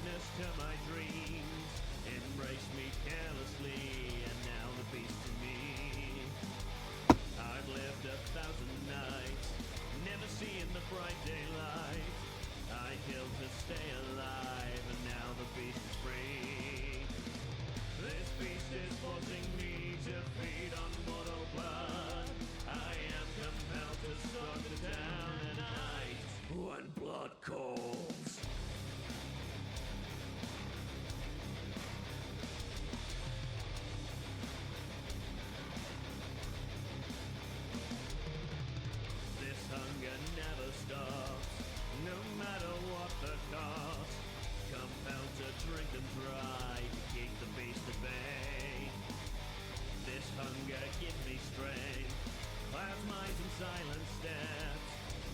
witness to my dreams. Embrace me carelessly, and now the beast in me. I've lived 1,000 nights, never seeing the bright daylight. I killed to stay alive, and now the beast is free. This beast is forcing me to feed on mortal blood. I am compelled to stalk it down at night when blood calls. This hunger never stops, no matter what the cost. Compelled to drink them dry to keep the beast at bay. This hunger gives me strength, clouds minds and silent steps.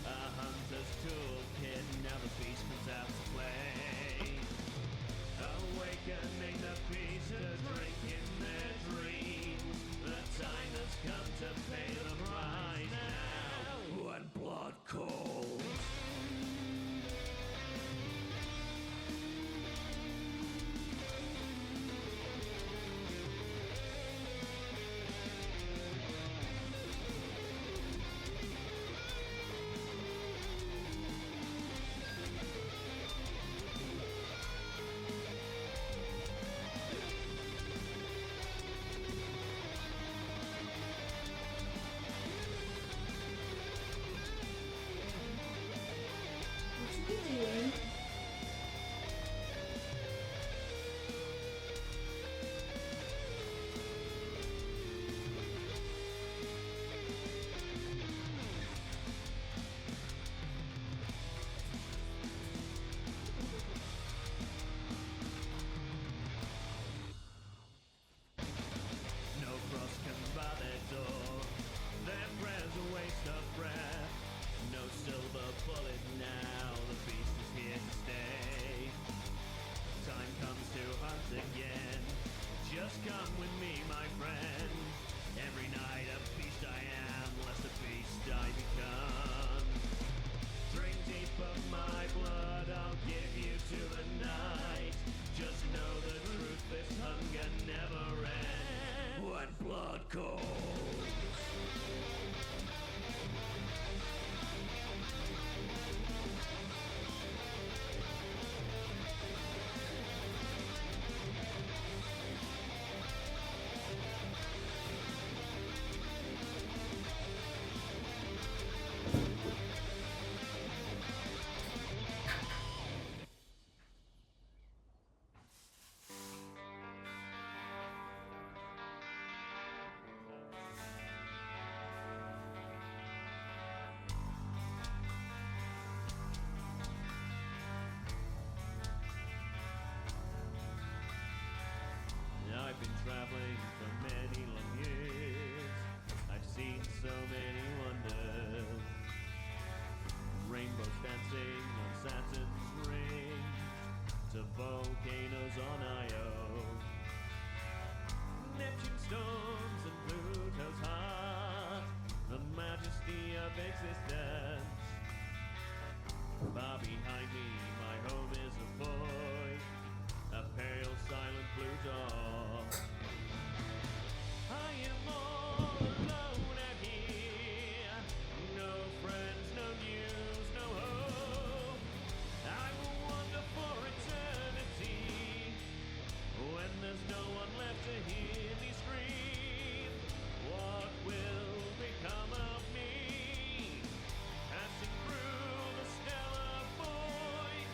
A hunter's toolkit, now the beast comes out to play. Awakening the beast to drink in their dreams. The time has come to pay the price now when blood calls. Doing? No cross can bar their door, their prayers a waste of breath. No silver bullet now, the beast is here to stay. Time comes to hunt again, just come with me my friend. Every night a beast I am, lest a beast I become. Drink deep of my blood, I'll give you to the night. Just know the truth, this hunger never ends when blood calls. I've been traveling for many long years. I've seen so many wonders. Rainbows dancing on Saturn's ring, to volcanoes on Io, Neptune storms and Pluto's heart, the majesty of existence. Far behind me, my home is a void, a pale, silent blue dawn. I am all alone out here, no friends, no news, no hope. I will wander for eternity, when there's no one left to hear me scream. What will become of me, passing through the stellar void?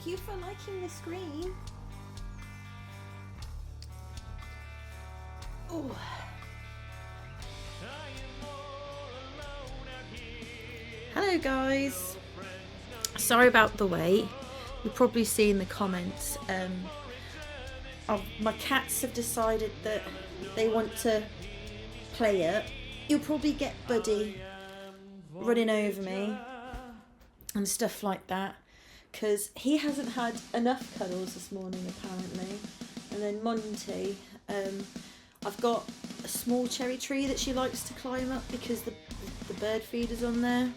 you for liking the screen. Oh. Hello guys. Sorry about the wait. You'll probably see in the comments. My cats have decided that they want to play it. You'll probably get Buddy running over me and stuff like that, because he hasn't had enough cuddles this morning apparently. And then Monty, I've got a small cherry tree that she likes to climb up because the bird feeder's on there,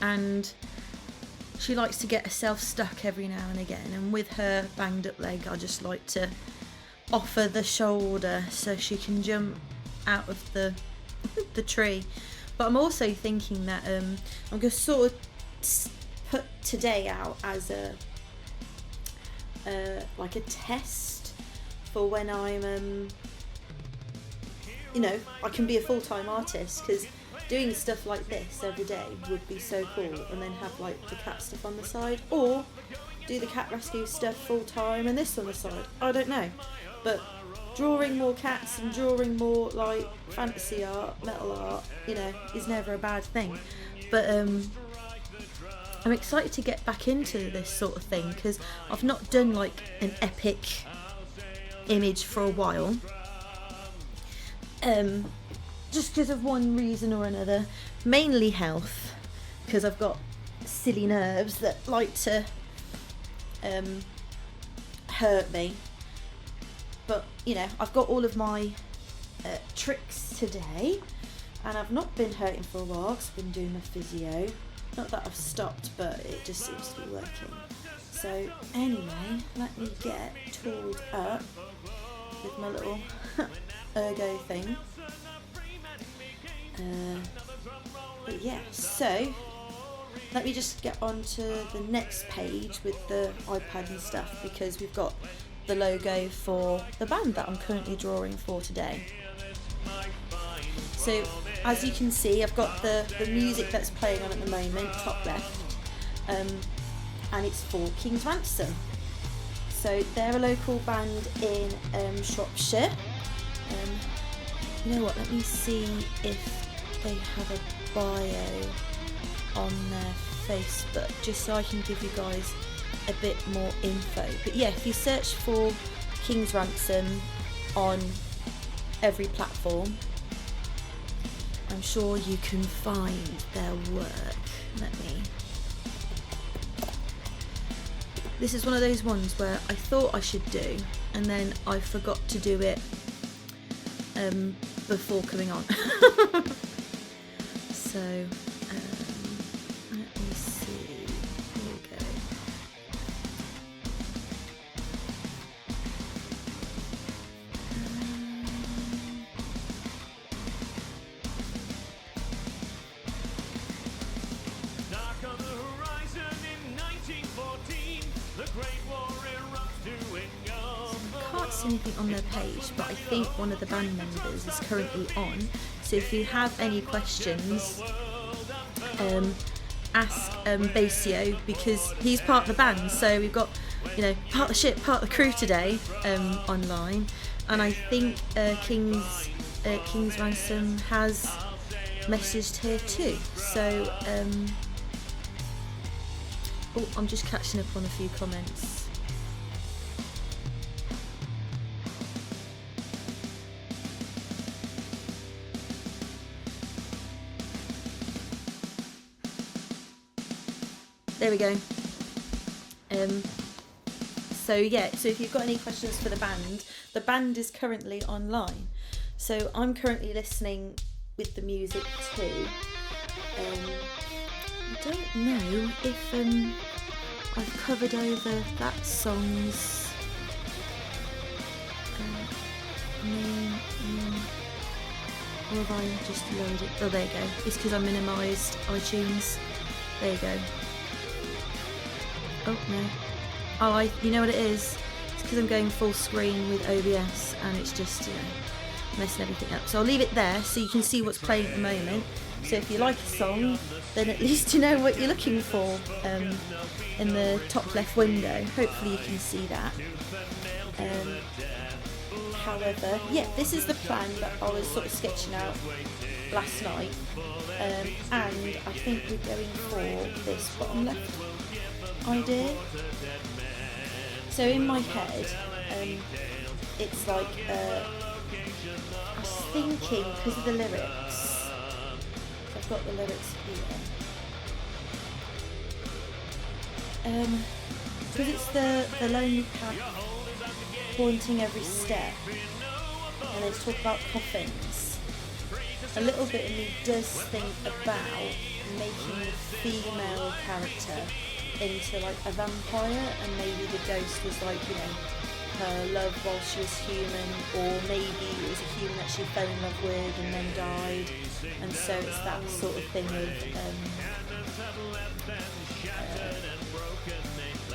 and she likes to get herself stuck every now and again, and with her banged up leg I just like to offer the shoulder so she can jump out of the tree. But I'm also thinking that I'm going to sort of put today out as a like a test for when I'm I can be a full-time artist, because doing stuff like this every day would be so cool, and then have like the cat stuff on the side, or do the cat rescue stuff full-time and this on the side. I don't know, but drawing more cats and drawing more like fantasy art, metal art, is never a bad thing. But I'm excited to get back into this sort of thing, because I've not done like an epic image for a while, just because of one reason or another, mainly health, because I've got silly nerves that like to hurt me. But I've got all of my tricks today, and I've not been hurting for a while because I've been doing my physio. Not that I've stopped, but it just seems to be working. So anyway, let me get tooled up with my little ergo thing. But yeah, so let me just get on to the next page with the iPad and stuff, because we've got the logo for the band that I'm currently drawing for today. So as you can see, I've got the music that's playing on at the moment, top left, and it's for King's Ransom. So they're a local band in Shropshire. You know what, let me see if they have a bio on their Facebook, just so I can give you guys a bit more info. But yeah, if you search for King's Ransom on every platform, I'm sure you can find their work. This is one of those ones where I thought I should do, and then I forgot to do it before coming on. So let me see. Here we go. Dark on the horizon in 1914, the Great War erupts to engulf. Can't see anything on their page, but I think one of the band members is currently on. So if you have any questions, ask Basio, because he's part of the band. So we've got, part of the ship, part of the crew today online, and I think King's Ransom has messaged here too. So I'm just catching up on a few comments. There we go. So if you've got any questions for the band is currently online. So I'm currently listening with the music too. I don't know if I've covered over that song's name, or have I just loaded it? Oh, there you go. It's because I minimised iTunes. There you go. Oh no. Oh, you know what it is? It's because I'm going full screen with OBS, and it's just, messing everything up. So I'll leave it there so you can see what's playing at the moment. So if you like a song, then at least you know what you're looking for in the top left window. Hopefully you can see that. However, yeah, this is the plan that I was sort of sketching out last night, and I think we're going for this bottom left idea. So in my head, it's like, I was thinking, because of the lyrics, so I've got the lyrics here, because it's the lonely path haunting every step, and they talk about coffins. A little bit of me does think about making the female character into like a vampire, and maybe the ghost was like, you know, her love while she was human, or maybe it was a human that she fell in love with and then died, and so it's that sort of thing of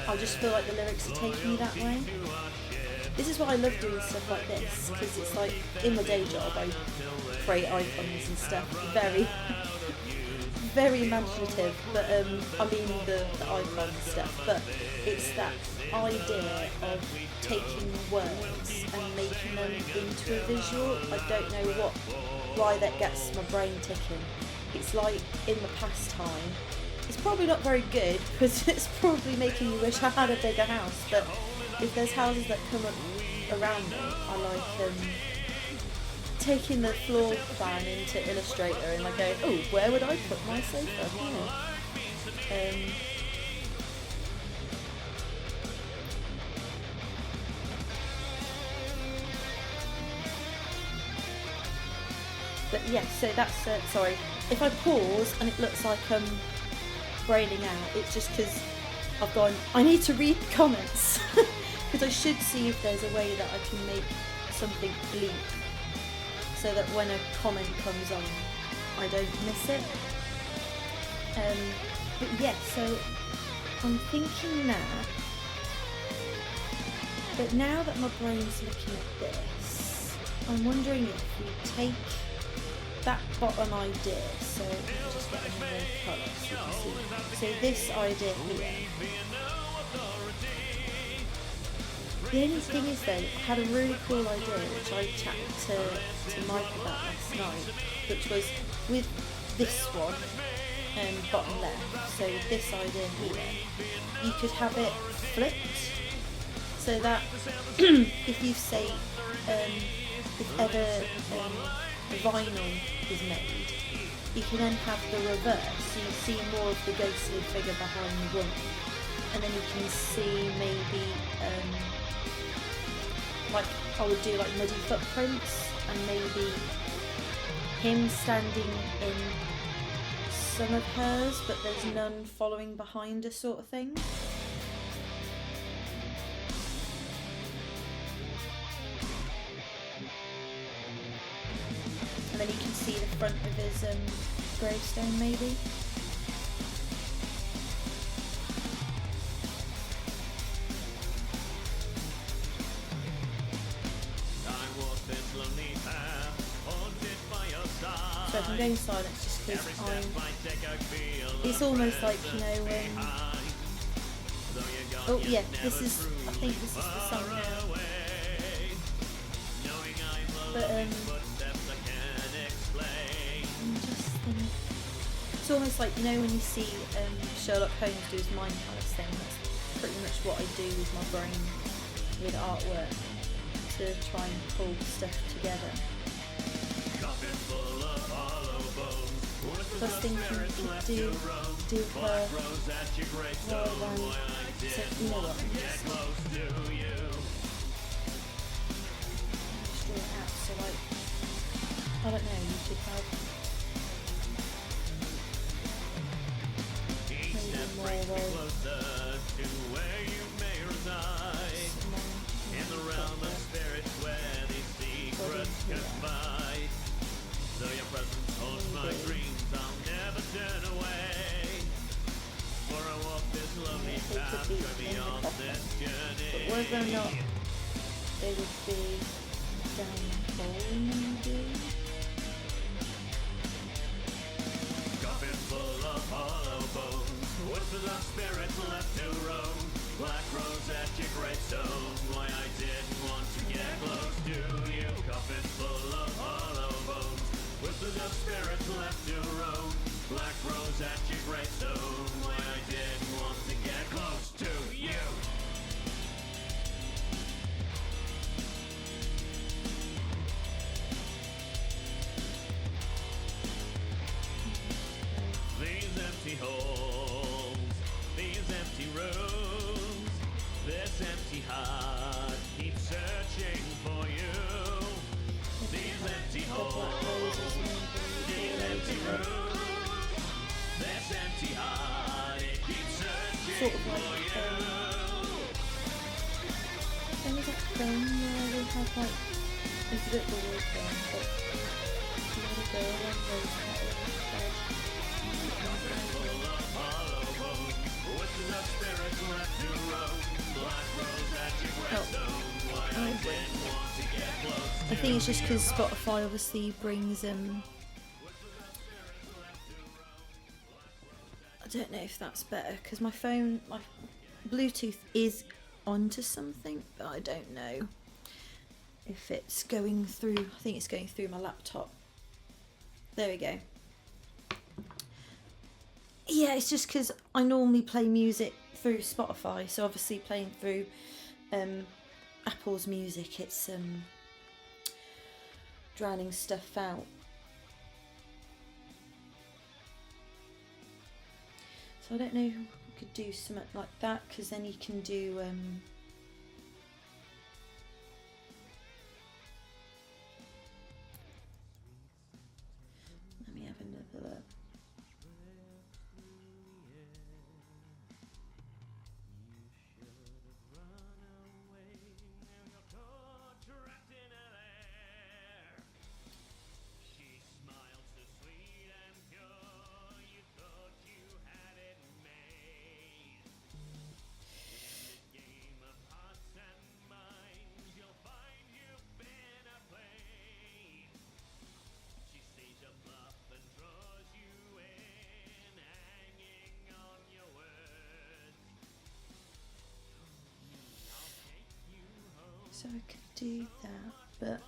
I just feel like the lyrics are taking me that way. This is why I love doing stuff like this, because it's like, in my day job I create icons and stuff, very very imaginative, but I mean the icon stuff, but it's that idea of taking words and making them into a visual. I don't know why that gets my brain ticking. It's like in the past time. It's probably not very good, because it's probably making me wish I had a bigger house, but if there's houses that come up around me, I like taking the floor plan into Illustrator and like going, oh, where would I put my sofa? You know. But yeah, so that's sorry. If I pause and it looks like I'm braining out, it's just because I've gone, I need to read comments, because I should see if there's a way that I can make something bleep so that when a comment comes on I don't miss it. But yeah, so I'm thinking that, but now that my brain's looking at this, I'm wondering if we take that bottom idea, so let me just get another colour so you can see. So this idea here. The only thing is though, I had a really cool idea which I chatted to Mike about last night, which was with this one, bottom left, so this idea here, you could have it flipped, so that if you say, if ever the vinyl is made, you can then have the reverse, so you see more of the ghostly figure behind the woman, and then you can see maybe like I would do like muddy footprints, and maybe him standing in some of hers but there's none following behind her, sort of thing. And then you can see the front of his gravestone maybe. So if I'm going silent, it's just because it's almost like, you know, oh yeah, this is, I think this is the song now. But I'm just thinking, it's almost like, you know, when you see Sherlock Holmes do his mind palace thing, that's pretty much what I do with my brain with artwork, to try and pull stuff together. So I was thinking we could do her rather than, so you know what, I'm just draw it out, so like, I don't know, you could have maybe more in the realm of spirits where these secrets confide. Though your presence holds my dreams, I'll never turn away. For I walk this lonely path beyond this journey. But whether or not they would be down bowl maybe. Coffin full of hollow bones, whispers of spirits left to roam. Black rose at your gravestone, why I didn't want to get close to you. Coffin full of hollow bones, whispers of spirits left to roam. Black rose at your gravestone, why I didn't want to get close to you. These empty halls, these empty rooms, this empty heart keeps searching for you. These empty halls, these empty rooms, this empty heart, it keeps searching for you. There was a film where they had like, it's a bit of a weird film, but you had a girl and those petals instead. Full of hollow bones, whispers of spirits left to roam. Black rose at your gravestone, why I didn't want to get close to I think it's just because Spotify obviously brings I don't know if that's better because my phone, my Bluetooth is onto something, but I don't know if it's going through. I think it's going through my laptop. There we go. Yeah, it's just because I normally play music through Spotify, so obviously playing through Apple's music, it's drowning stuff out. So I don't know if we could do something like that, because then you can do let me have another look. So I could do that, but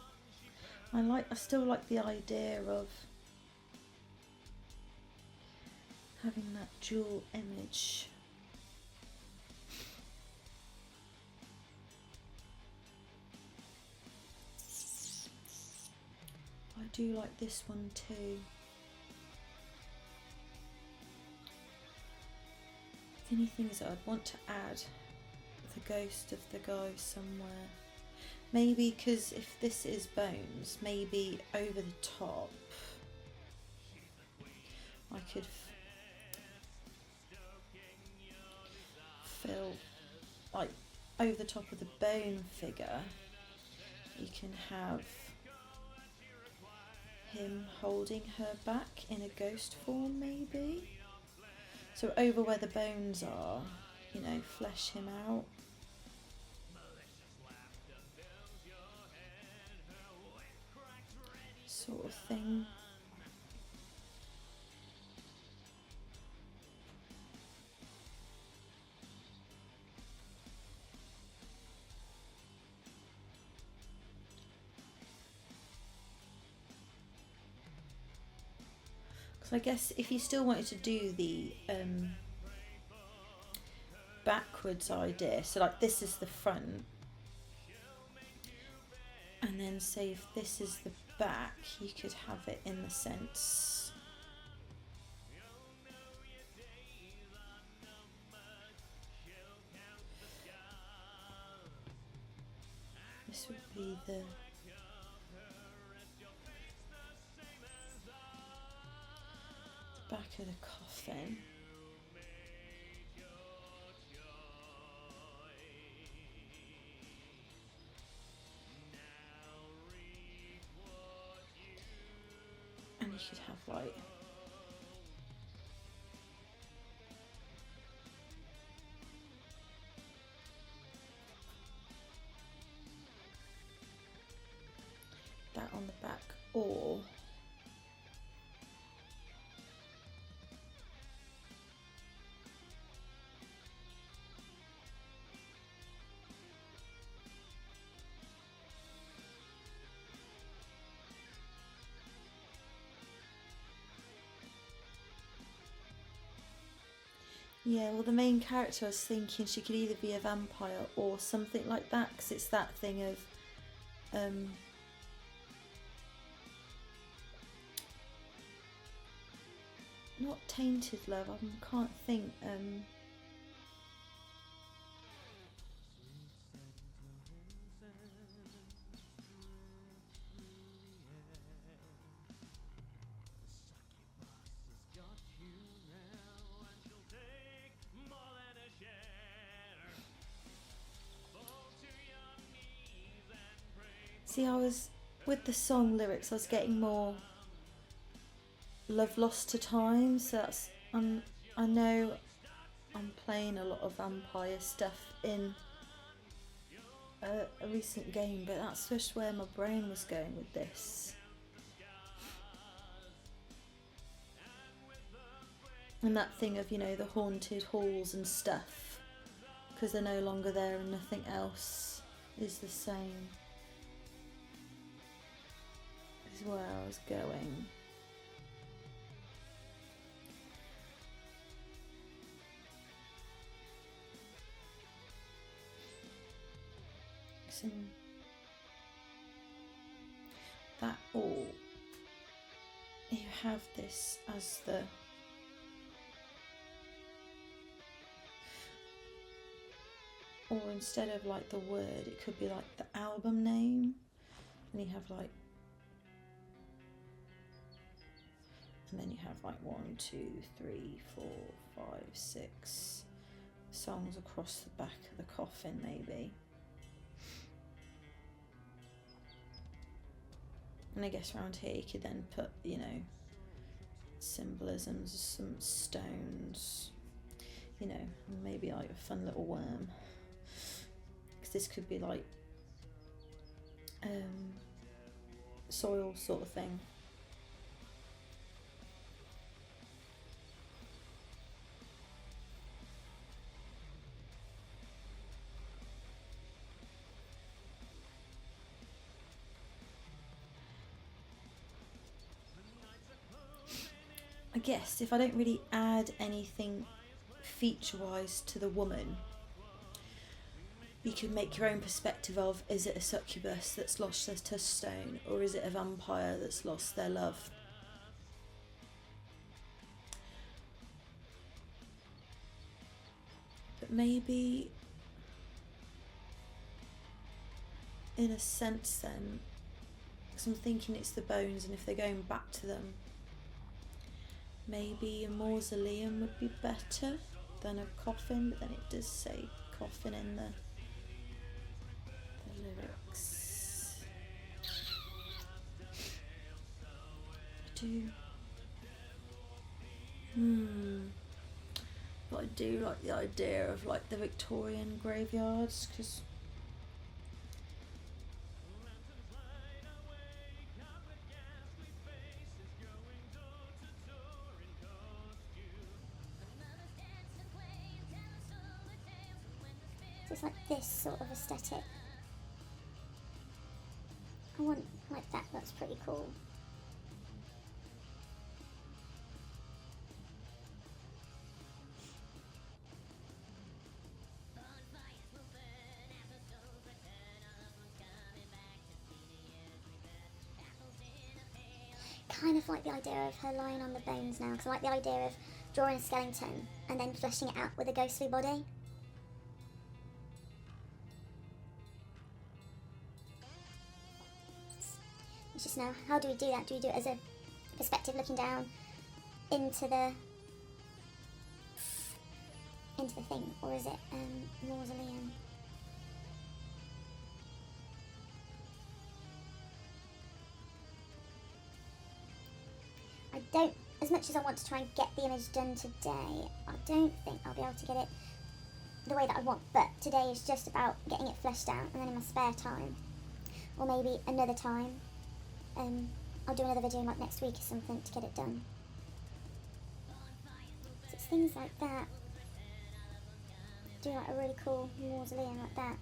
I still like the idea of having that dual image. I do like this one too. The only thing is that I'd want to add the ghost of the guy somewhere. Maybe because if this is bones, maybe over the top I could fill, like over the top of the bone figure, you can have him holding her back in a ghost form maybe. So over where the bones are, you know, flesh him out. Sort of thing. Because I guess if you still wanted to do the backwards idea, so like this is the front, and then say if this is the back, you could have it in the sense this would be the back of the coffin. And you could have like that or yeah, well, the main character, I was thinking she could either be a vampire or something like that, because it's that thing of not tainted love, I can't think, see, I was, with the song lyrics, I was getting more love lost to time, so that's, I know I'm playing a lot of vampire stuff in a recent game, but that's just where my brain was going with this. And that thing of, you know, the haunted halls and stuff, because they're no longer there and nothing else is the same, is where I was going. That, or you have this as the or instead of like the word, it could be like the album name, and you have like, and then you have like 1, 2, 3, 4, 5, 6 songs across the back of the coffin, maybe. And I guess around here you could then put, you know, symbolisms, some stones, you know, maybe like a fun little worm. Because this could be like soil sort of thing. I guess if I don't really add anything feature-wise to the woman, you can make your own perspective of, is it a succubus that's lost their touchstone, or is it a vampire that's lost their love? But maybe, in a sense then, because I'm thinking it's the bones, and if they're going back to them, maybe a mausoleum would be better than a coffin, but then it does say coffin in the lyrics. I do. But I do like the idea of like the Victorian graveyards, because it's like this sort of aesthetic. I want like that, that's pretty cool. Kind of like the idea of her lying on the bones now, because I like the idea of drawing a skeleton and then fleshing it out with a ghostly body. It's just now, how do we do that? Do we do it as a perspective looking down into the thing, or is it mausoleum? I don't, as much as I want to try and get the image done today, I don't think I'll be able to get it the way that I want, but today is just about getting it fleshed out, and then in my spare time, or maybe another time, I'll do another video like next week or something to get it done. So it's things like that. Do like a really cool mausoleum like that.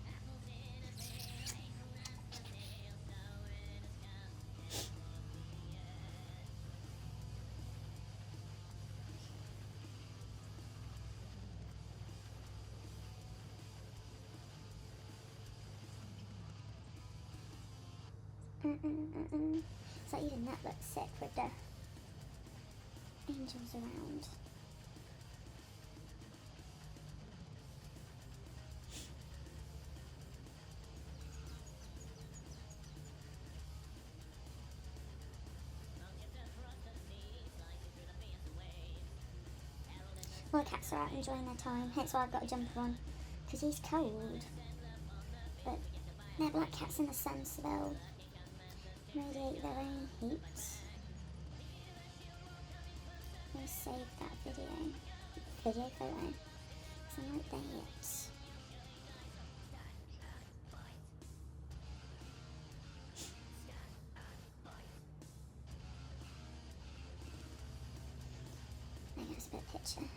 It's like even that looks sick with the angels around. All the cats are out enjoying their time, hence why I've got a jumper on, because he's cold. But they're black cats in the sun, so they'll radiate their own heat. I'm going to save that video photo, because I'm not there yet. There goes a bit of picture.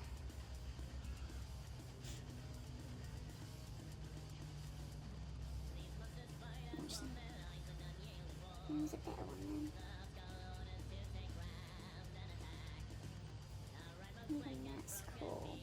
There's a better one then. Even that's cool.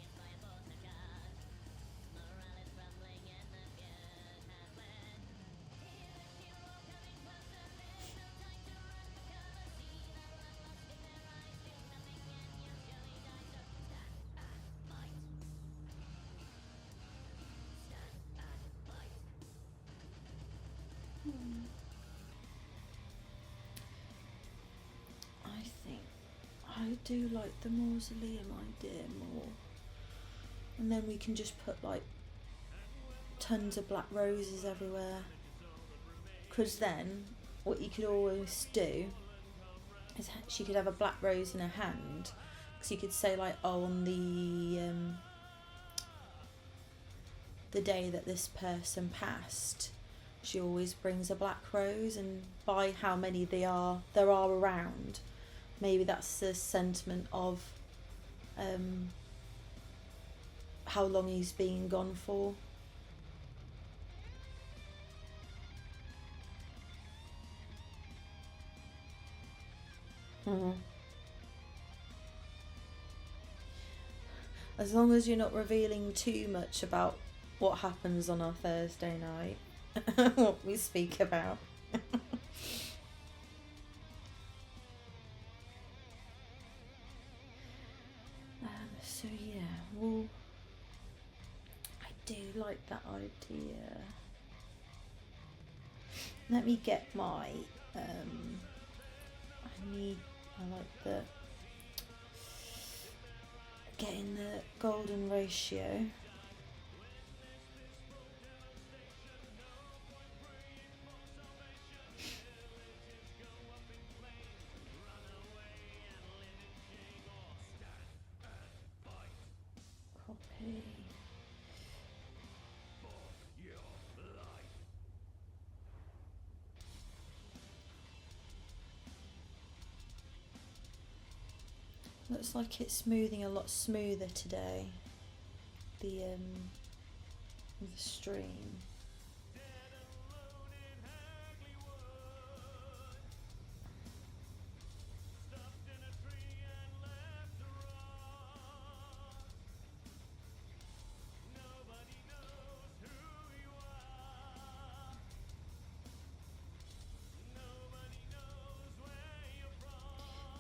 I do like the mausoleum idea more, and then we can just put like tons of black roses everywhere, because then what you could always do is she could have a black rose in her hand, because you could say like, oh, on the day that this person passed, she always brings a black rose, and by how many there are around, maybe that's the sentiment of how long he's been gone for. As long as you're not revealing too much about what happens on our Thursday night, what we speak about. So yeah, well, I do like that idea. Let me get my, I like the, getting the golden ratio. Copy. Looks like it's smoothing a lot smoother today, the stream.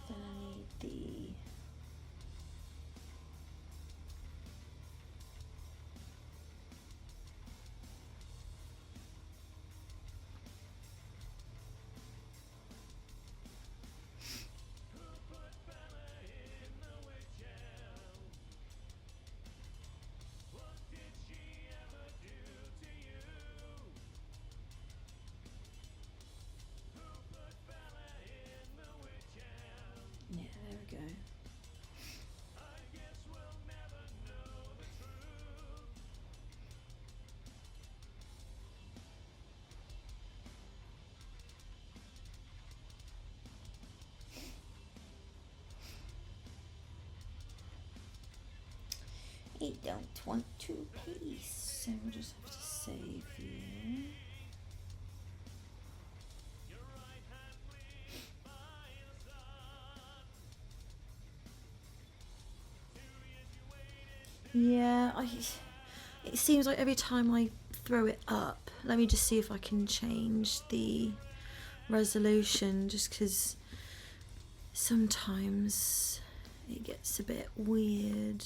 Then I need the It don't want to paste, so we'll just have to save you. Yeah, it seems like every time I throw it up, let me just see if I can change the resolution, just because sometimes it gets a bit weird.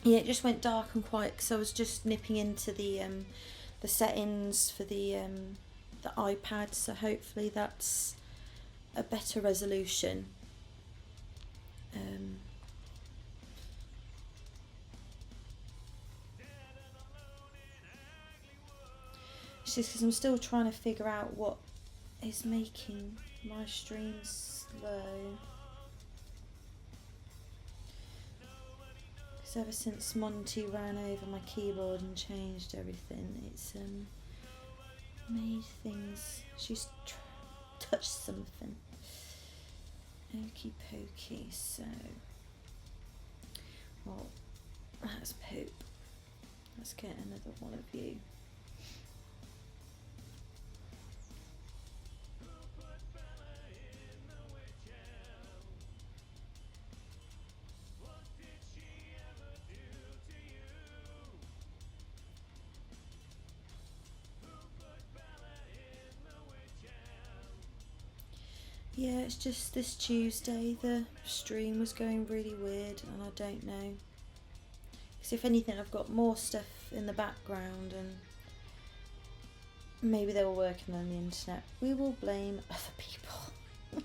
Yeah, it just went dark and quiet because I was just nipping into the settings for the iPad, so hopefully that's a better resolution. It's just because I'm still trying to figure out what is making my stream slow. Because ever since Monty ran over my keyboard and changed everything, it's made things. She's touched something. Okie pokey. So, well, that's poop. Let's get another one of you. Yeah, it's just this Tuesday the stream was going really weird and I don't know. Because if anything, I've got more stuff in the background and maybe they were working on the internet. We will blame other people. Okay.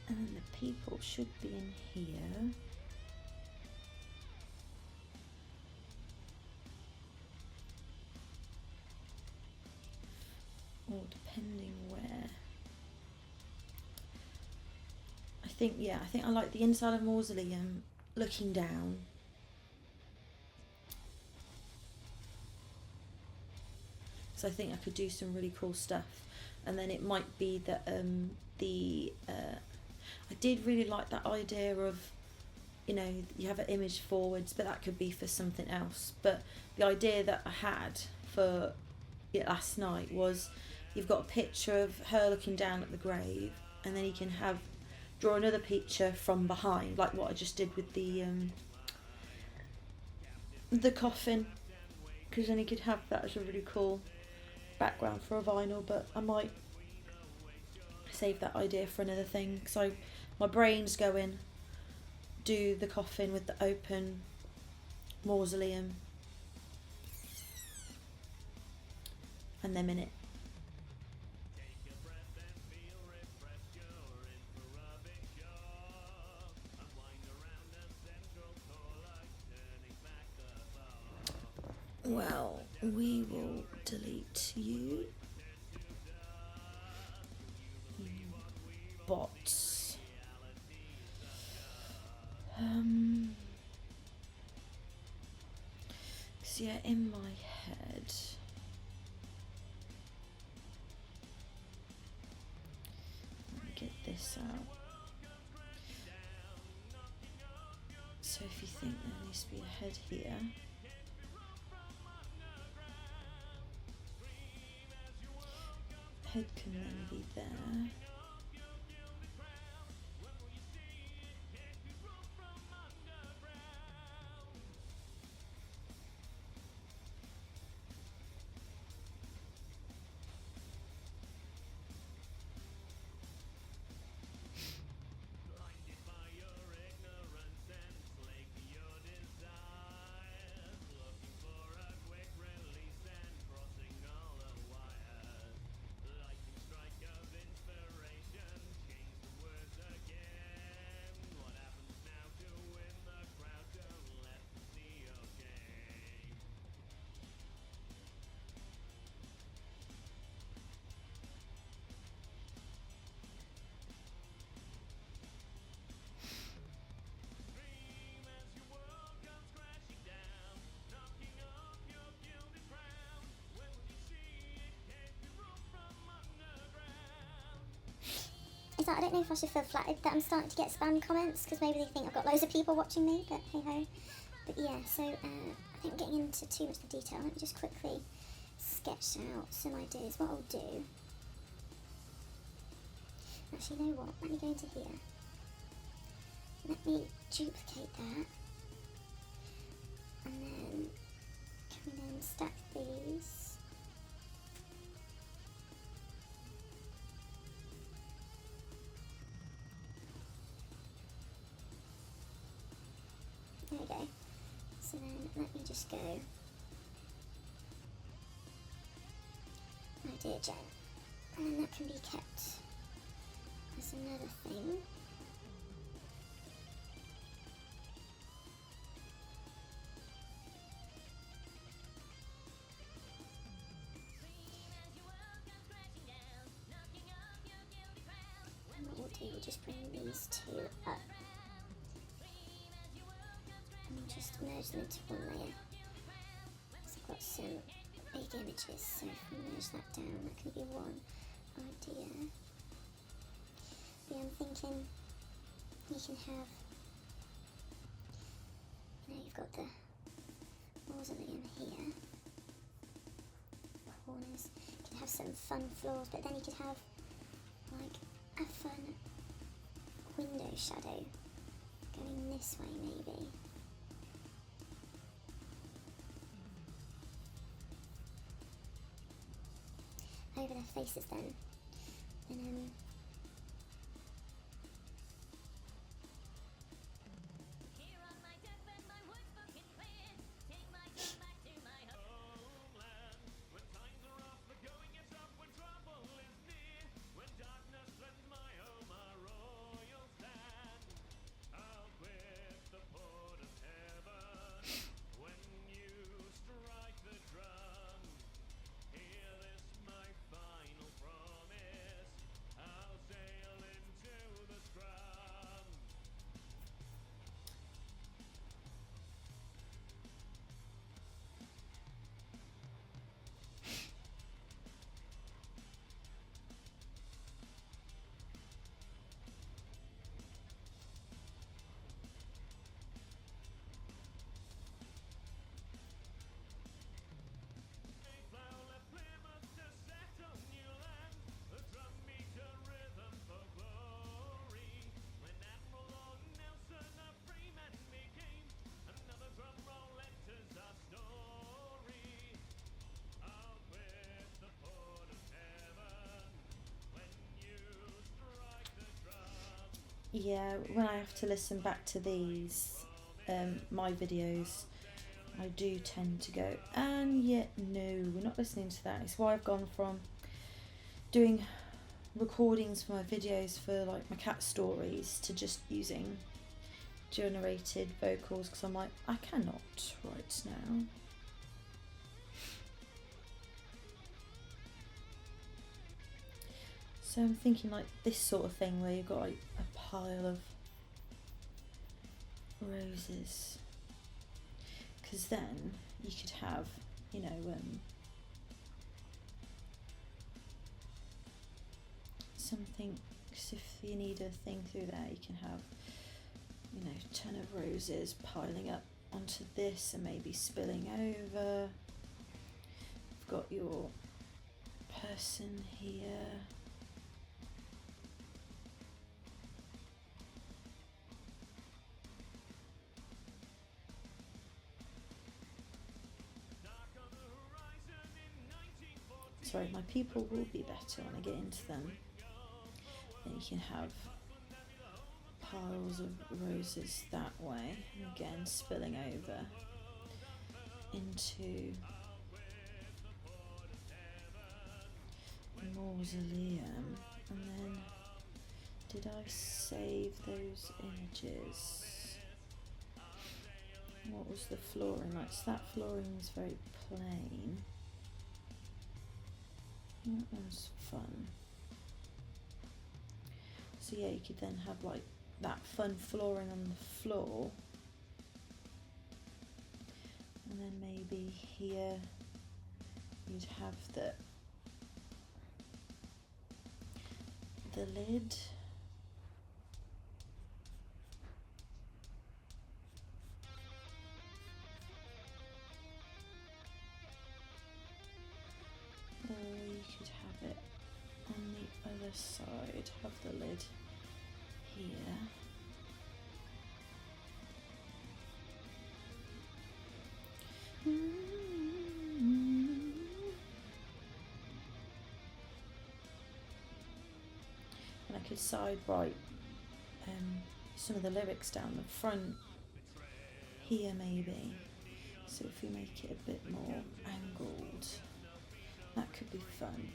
And then the people should be in here. Or depending where. I think I like the inside of Mausoleum looking down. So I think I could do some really cool stuff. And then it might be that I did really like that idea of, you know, you have an image forwards, but that could be for something else. But the idea that I had for it last night was you've got a picture of her looking down at the grave, and then you can draw another picture from behind, like what I just did with the coffin, because then you could have that as a really cool background for a vinyl. But I might save that idea for another thing, because my brain's going do the coffin with the open mausoleum and them in it. Well, we will delete you. Bots. So yeah, in my head, let me get this out. So if you think there needs to be a head here, head can then be there. It's like, I don't know if I should feel flattered that I'm starting to get spam comments, because maybe they think I've got loads of people watching me, but hey ho. But yeah, so I think I'm getting into too much of the detail. Let me just quickly sketch out some ideas. What I'll do, actually, you know what, let me go into here. Let me duplicate that. And then, can we then stack these? There we go. So then let me just go idea gen, and then that can be kept as another thing. And what we'll do, we'll just bring these two up. Just merge them into one layer. So I've got some big images, so if we merge that down, that can be one idea. But yeah, I'm thinking you can have, you know, you've got the mausoleum here, corners, you could have some fun floors, but then you could have like a fun window shadow going this way maybe. Over their faces then. Yeah, when I have to listen back to these, my videos, I do tend to go, and yet no, we're not listening to that. It's why I've gone from doing recordings for my videos for like my cat stories to just using generated vocals, because I'm like, I cannot right now. So I'm thinking like this sort of thing where you've got like a pile of roses, because then you could have, you know, something, because if you need a thing through there, you can have, you know, a ton of roses piling up onto this and maybe spilling over. You've got your person here. sorry, my people will be better when I get into them. Then you can have piles of roses that way, and again spilling over into the mausoleum. And then, did I save those images? What was the flooring like? So that flooring is very plain. That was fun. So yeah, you could then have like that fun flooring on the floor. And then maybe here you'd have the lid. Or you could have it on the other side, have the lid here. And I could side write some of the lyrics down the front here maybe. So if we make it a bit more angled, that could be fun.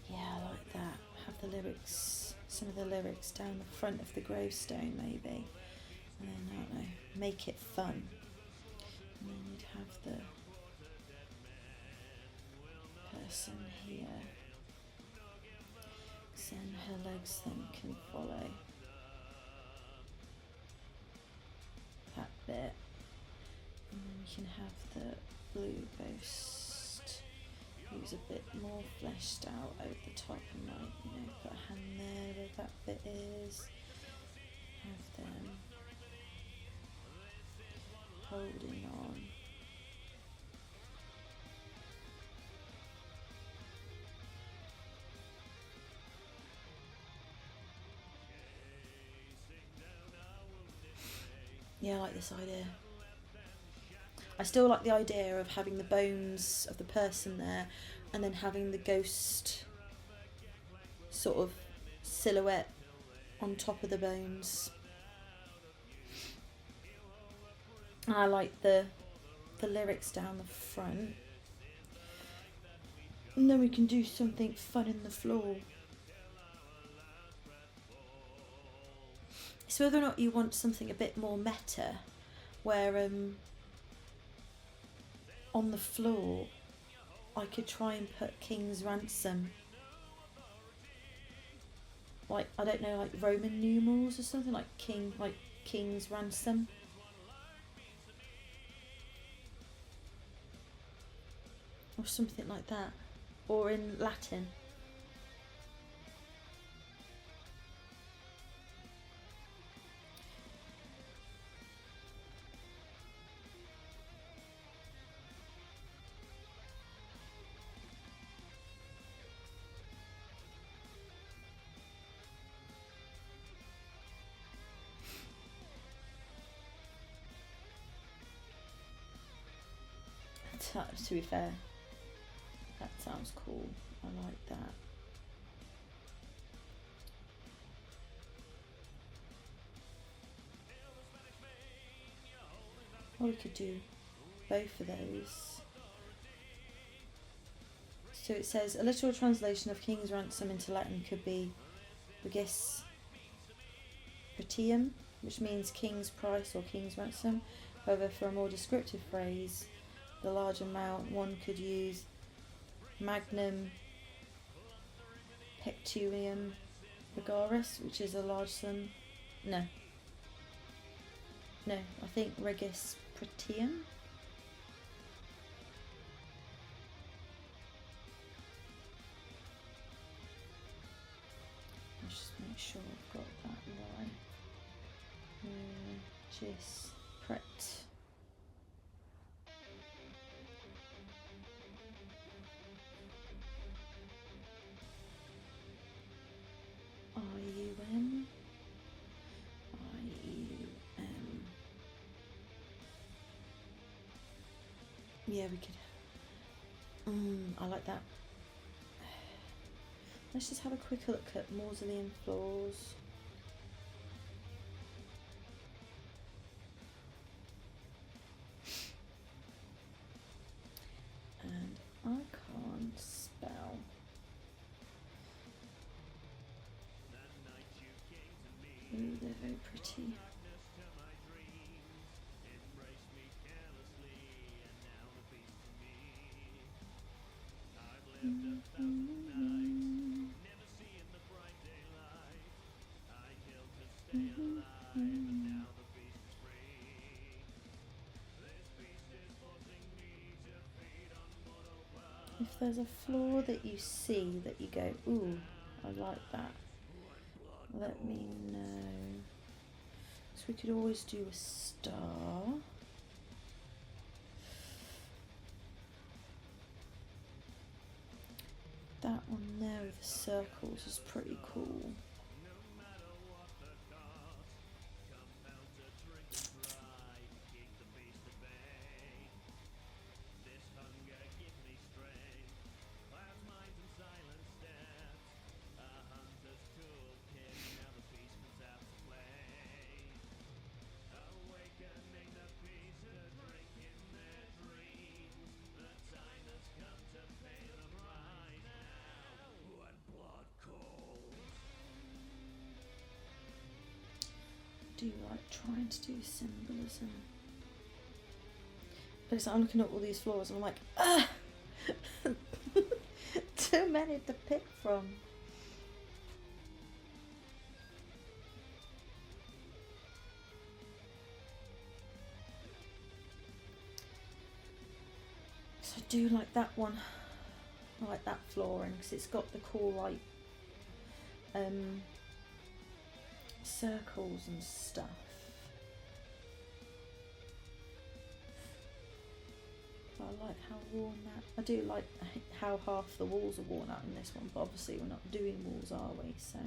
Yeah, I like that. Have the lyrics, some of the lyrics down the front of the gravestone maybe. And then, I don't know, make it fun. And then you'd have the person here. Then her legs then can follow that bit. And then you can have the blue ghost who's a bit more fleshed out over the top, and like, you know, put a hand there where that bit is. Have them holding on. Yeah, I like this idea. I still like the idea of having the bones of the person there and then having the ghost sort of silhouette on top of the bones. I like the lyrics down the front. And then we can do something fun in the floor. So whether or not you want something a bit more meta, where on the floor I could try and put King's Ransom, like, I don't know, like Roman numerals or something, like King's Ransom. Or something like that. Or in Latin. To be fair, that sounds cool. I like that. Or we could do both of those. So it says a literal translation of King's Ransom into Latin could be Regis Pretium, which means King's Price or King's Ransom. However, for a more descriptive phrase, the large amount, one could use Magnum Pecturium Regaris, which is a large sum. No, I think Regis Pretium. Let's just make sure I've got that right. Regis Pret. I-U-M. Yeah, we could. I like that. Let's just have a quick look at mausoleum floors. And I can't spell. Ooh, they're very pretty. If there's a floor that you see that you go, ooh, I like that, let me know. So we could always do a star. That one there with the circles is pretty cool. Do you like trying to do symbolism? Because I'm looking at all these floors and I'm like, ah, too many to pick from. So I do like that one. I like that flooring because it's got the cool like circles and stuff. But I like how worn that. I do like how half the walls are worn out in this one, but obviously we're not doing walls, are we? So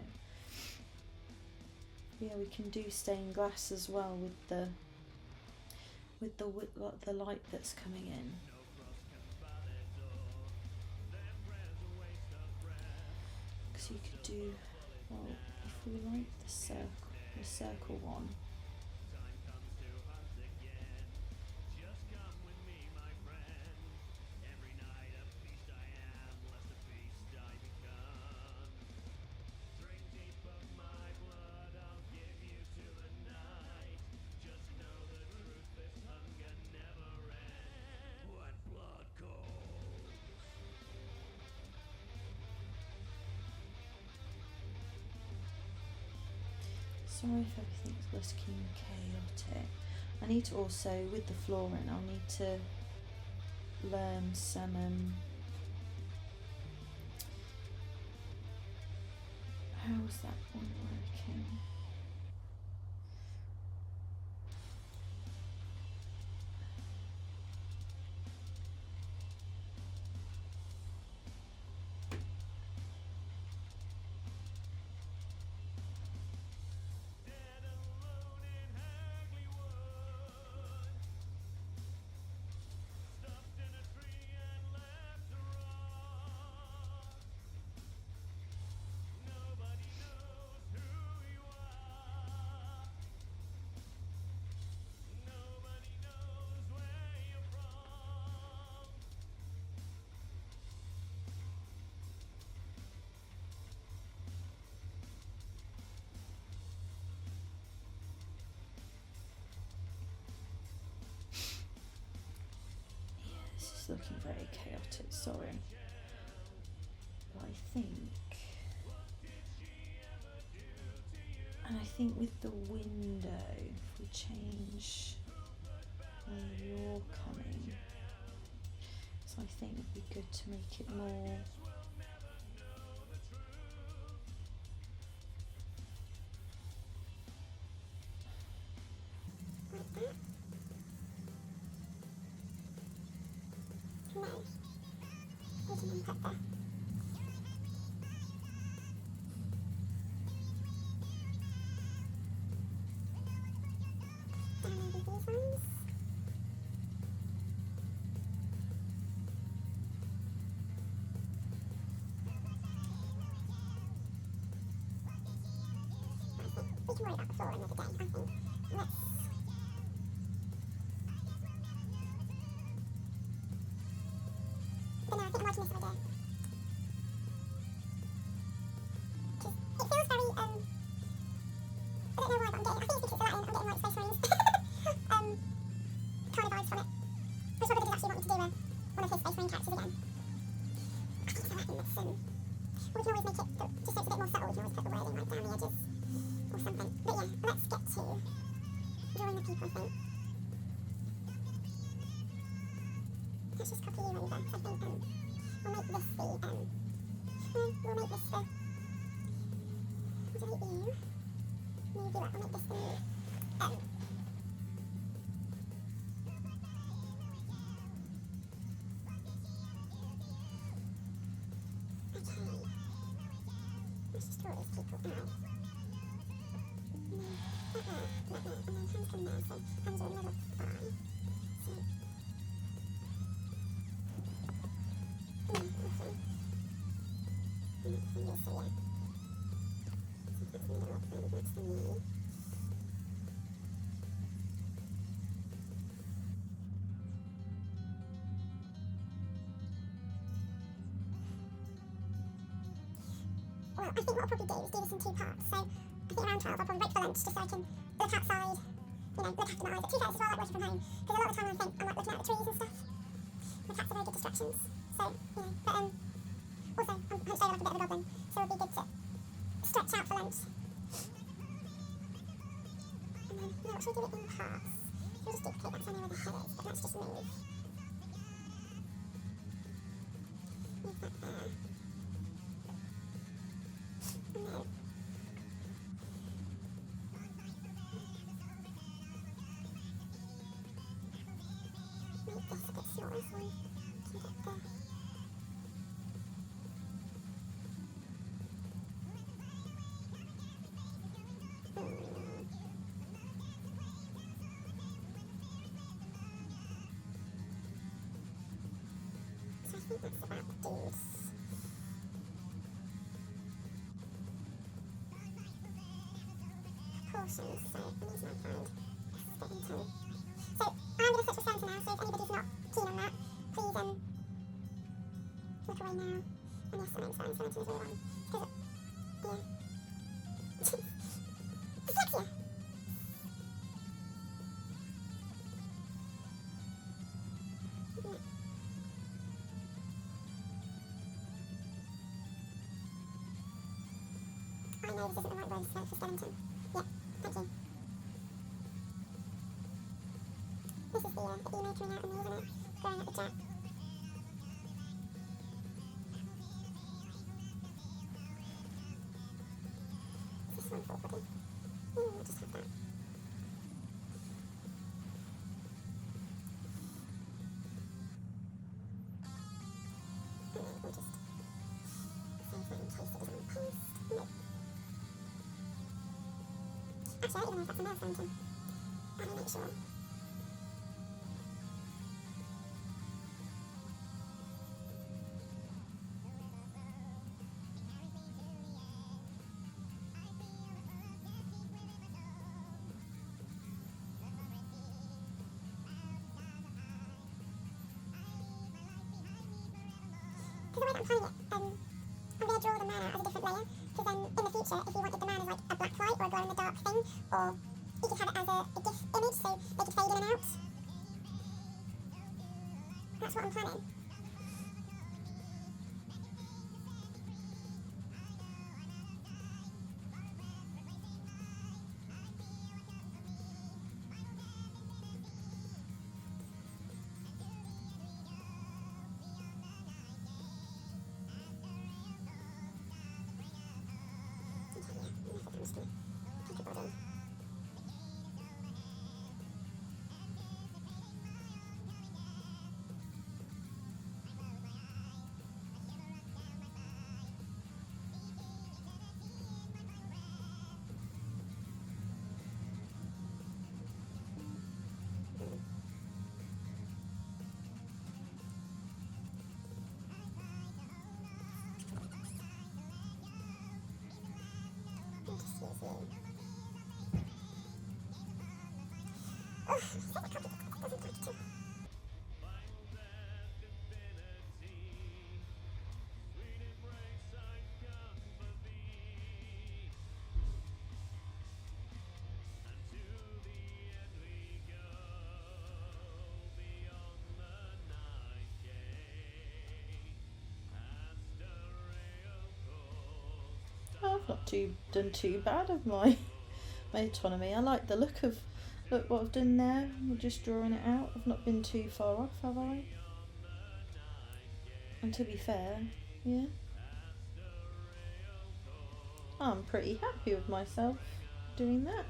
yeah, we can do stained glass as well with the light that's coming in. Because you could do, well, if we like the circle one. Sorry if everything's looking chaotic. I need to also, with the flooring, I'll need to learn some how's that one working? Looking very chaotic, sorry. But I think, and I think with the window, if we change where you're coming, so I think it'd be good to make it more can worry about the floor another day, I think. Let's... But no, I think I'm liking this idea. Because it feels very, I don't know why, but I'm getting, I think it's because it's Latin, I'm getting like Space Marines. Kind of vibes from it. Which Robert is actually wanting to do one of his Space Marine characters again. I think it's Latin that's, we can always make it, just so it's a bit more subtle, we can always put the wording like down the edges or something. But yeah, let's get to drawing the people, I think. Let's just copy you over, so I think, we'll make this the, we'll make this the, we'll delete you, move you up, we'll make this the new, okay, let's just draw these people out. And then hands come there, so hands are in the middle thigh. So, okay. And that's the so yeah. So that's the middle, and that's the knee. Well, I think what I'll probably do is do this in two parts. So I think around 12 I'll probably break for lunch just so I can look outside, you know, look after my eyes. At 2 days as well, I like working from home. Because a lot of the time I think I'm like looking at the trees and stuff. The cats are very good distractions. So, you know, but also I'm hunched over like a bit of a goblin. So it would be good to stretch out for lunch. And then, yeah, what should we do it in parts? We'll just duplicate that so I know where the head is, but let's just move. Move that there. And then make this a bit smaller so I can get the... So I think that's about the dudes. Proportions, so I need to now find a skeleton. So I'm going to search for skeleton now, so if anybody's not keen on that, please look away now. And yes, I know it's fine, skeleton is really long. Because, yeah. Dyslexia! Yeah. I know this isn't the right word for skeleton. Yeah, thank you. This is the email coming out and me, isn't it? Growing up with Jack. Is this one full body? I'll just have that. And then we'll just save that in case it doesn't paste. Nope. Actually, I don't even know if that's a male skeleton. Let me make sure. Because the way that I'm playing it, I'm going to draw the mana as a different layer. Because then, in the future, if you wanted the mana as like a black light or a glow in the dark thing, or you could have it as a GIF image, so they could fade in and out. That's what I'm planning. I've not done too bad of my autonomy. I like the look what I've done there. We're just drawing it out. I've not been too far off, have I? And to be fair, yeah, I'm pretty happy with myself doing that.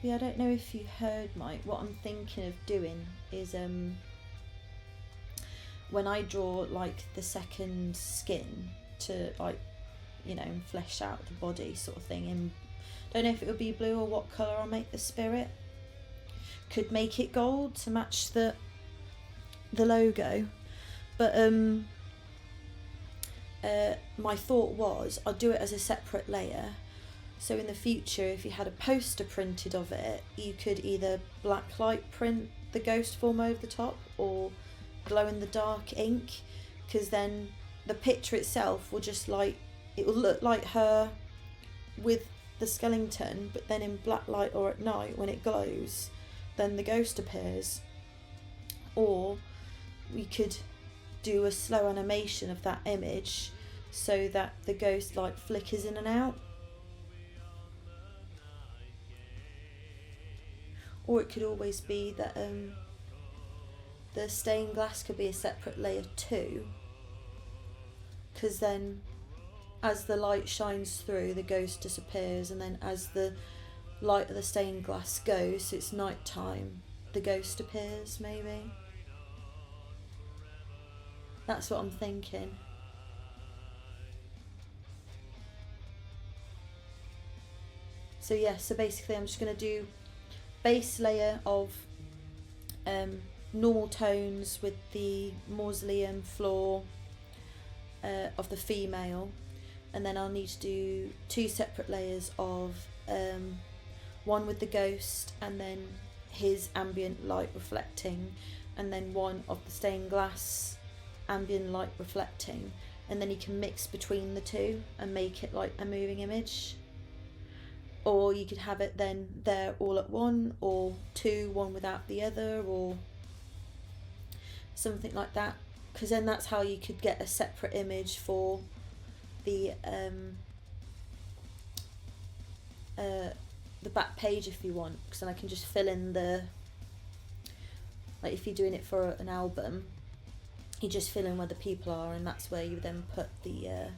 Yeah, I don't know if you heard what I'm thinking of doing is when I draw like the second skin to like, you know, flesh out the body sort of thing, and don't know if it would be blue or what colour I'll make the spirit. Could make it gold to match the logo, but my thought was I'd do it as a separate layer. So in the future, if you had a poster printed of it, you could either blacklight print the ghost form over the top or glow in the dark ink, because then the picture itself will just like, it will look like her with the skeleton, but then in black light or at night when it glows, then the ghost appears. Or we could do a slow animation of that image so that the ghost like flickers in and out. Or it could always be that the stained glass could be a separate layer too, because then as the light shines through, the ghost disappears, and then as the light of the stained glass goes, so it's night time, the ghost appears maybe. That's what I'm thinking. So yeah, so basically I'm just going to do base layer of normal tones with the mausoleum floor of the female, and then I'll need to do 2 separate layers of one with the ghost and then his ambient light reflecting, and then one of the stained glass ambient light reflecting, and then you can mix between the two and make it like a moving image. Or you could have it then there all at one, or 2, one without the other, or something like that. Because then that's how you could get a separate image for the back page if you want. Because then I can just fill in the, like if you're doing it for an album, you just fill in where the people are, and that's where you then put the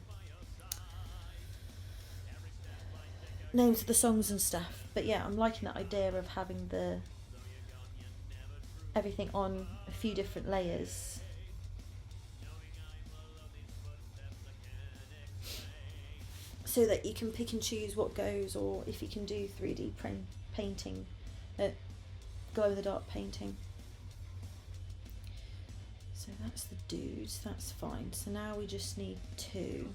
names of the songs and stuff. But yeah, I'm liking that idea of having everything on a few different layers. So that you can pick and choose what goes, or if you can do 3D painting, glow in the dark painting. So that's the dudes, that's fine. So now we just need 2.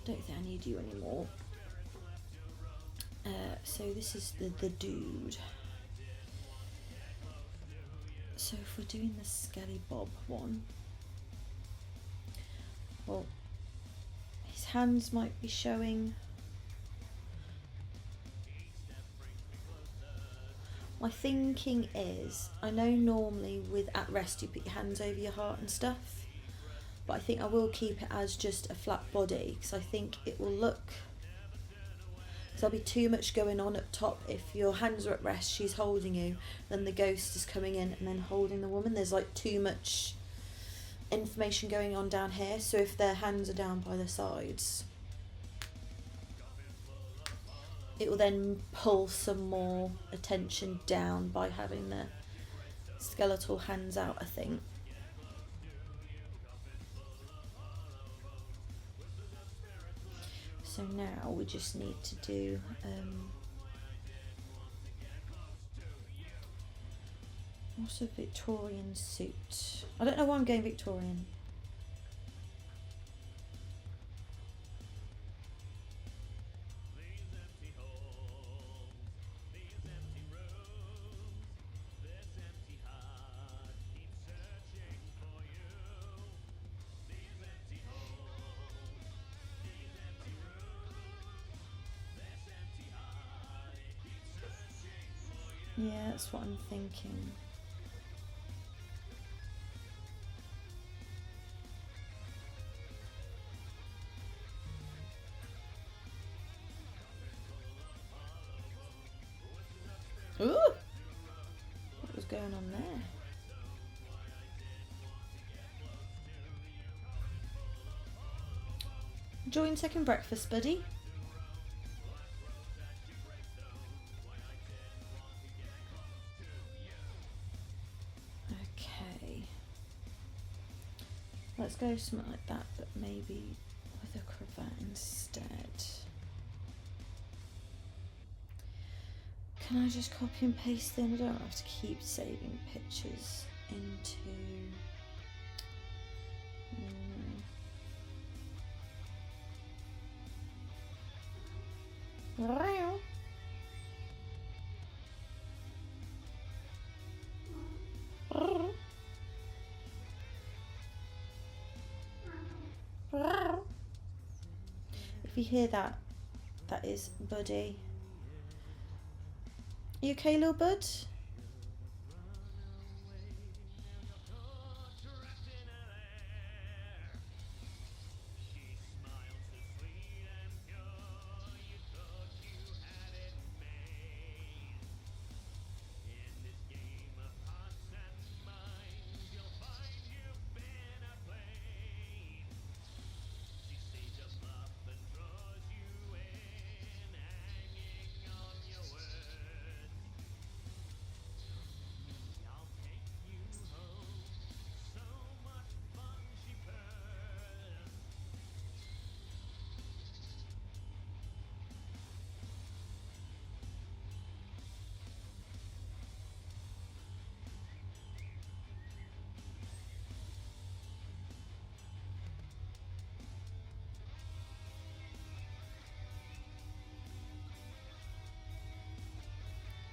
Don't think I need you anymore. So this is the dude. So if we're doing the Skelly Bob one, well, his hands might be showing. My thinking is, I know normally with At Rest you put your hands over your heart and stuff, but I think I will keep it as just a flat body, because I think it will look, there'll be too much going on up top. If your hands are at rest, she's holding you, then the ghost is coming in and then holding the woman. There's like too much information going on down here. So if their hands are down by the sides, it will then pull some more attention down by having the skeletal hands out, I think. So now we just need to do What's a Victorian suit? I don't know why I'm going Victorian. These empty halls, these empty rooms, this empty heart keeps searching for you. These empty halls, these empty rooms, this empty heart, it keeps searching for you. Yeah, that's what I'm thinking. Ooh! What was going on there? Enjoying second breakfast, buddy? Okay. Let's go something like that, but maybe with a cravat instead. Can I just copy and paste them? I don't have to keep saving pictures into... If you hear that, that is Buddy. You okay, little bud?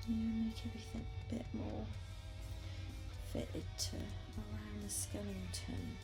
Yeah, make everything a bit more fitted to around the skeleton.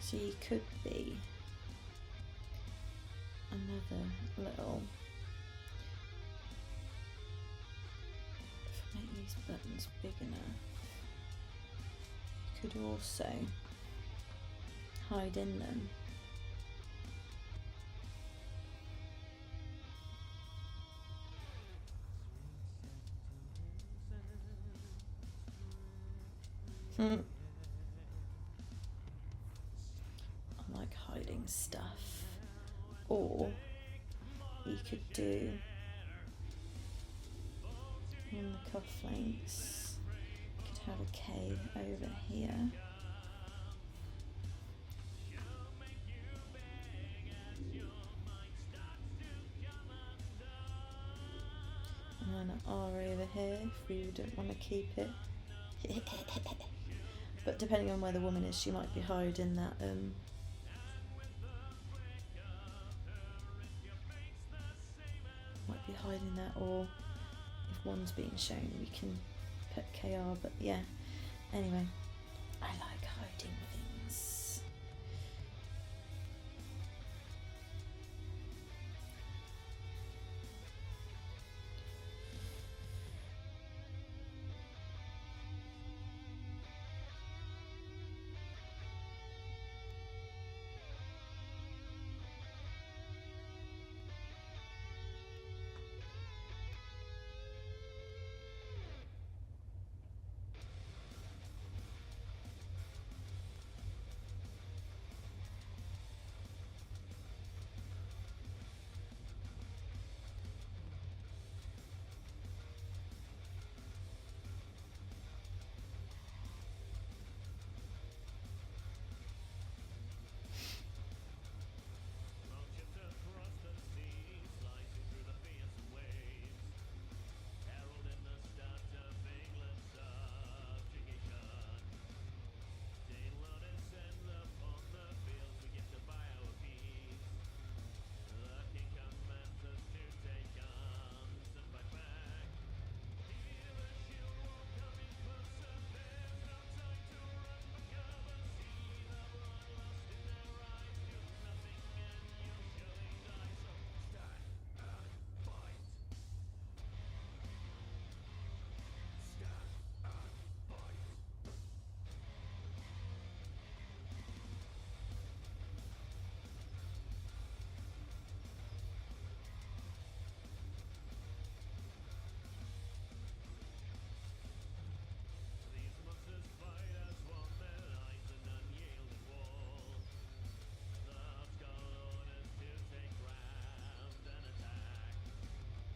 So you could be another little these buttons big enough. You could also hide in them. I like hiding stuff. Or you could do on the cufflinks, you could have a K over here. And an R over here if we don't want to keep it. But depending on where the woman is, she might be hiding that or if one's being shown we can put KR, but yeah. Anyway, I like hiding things.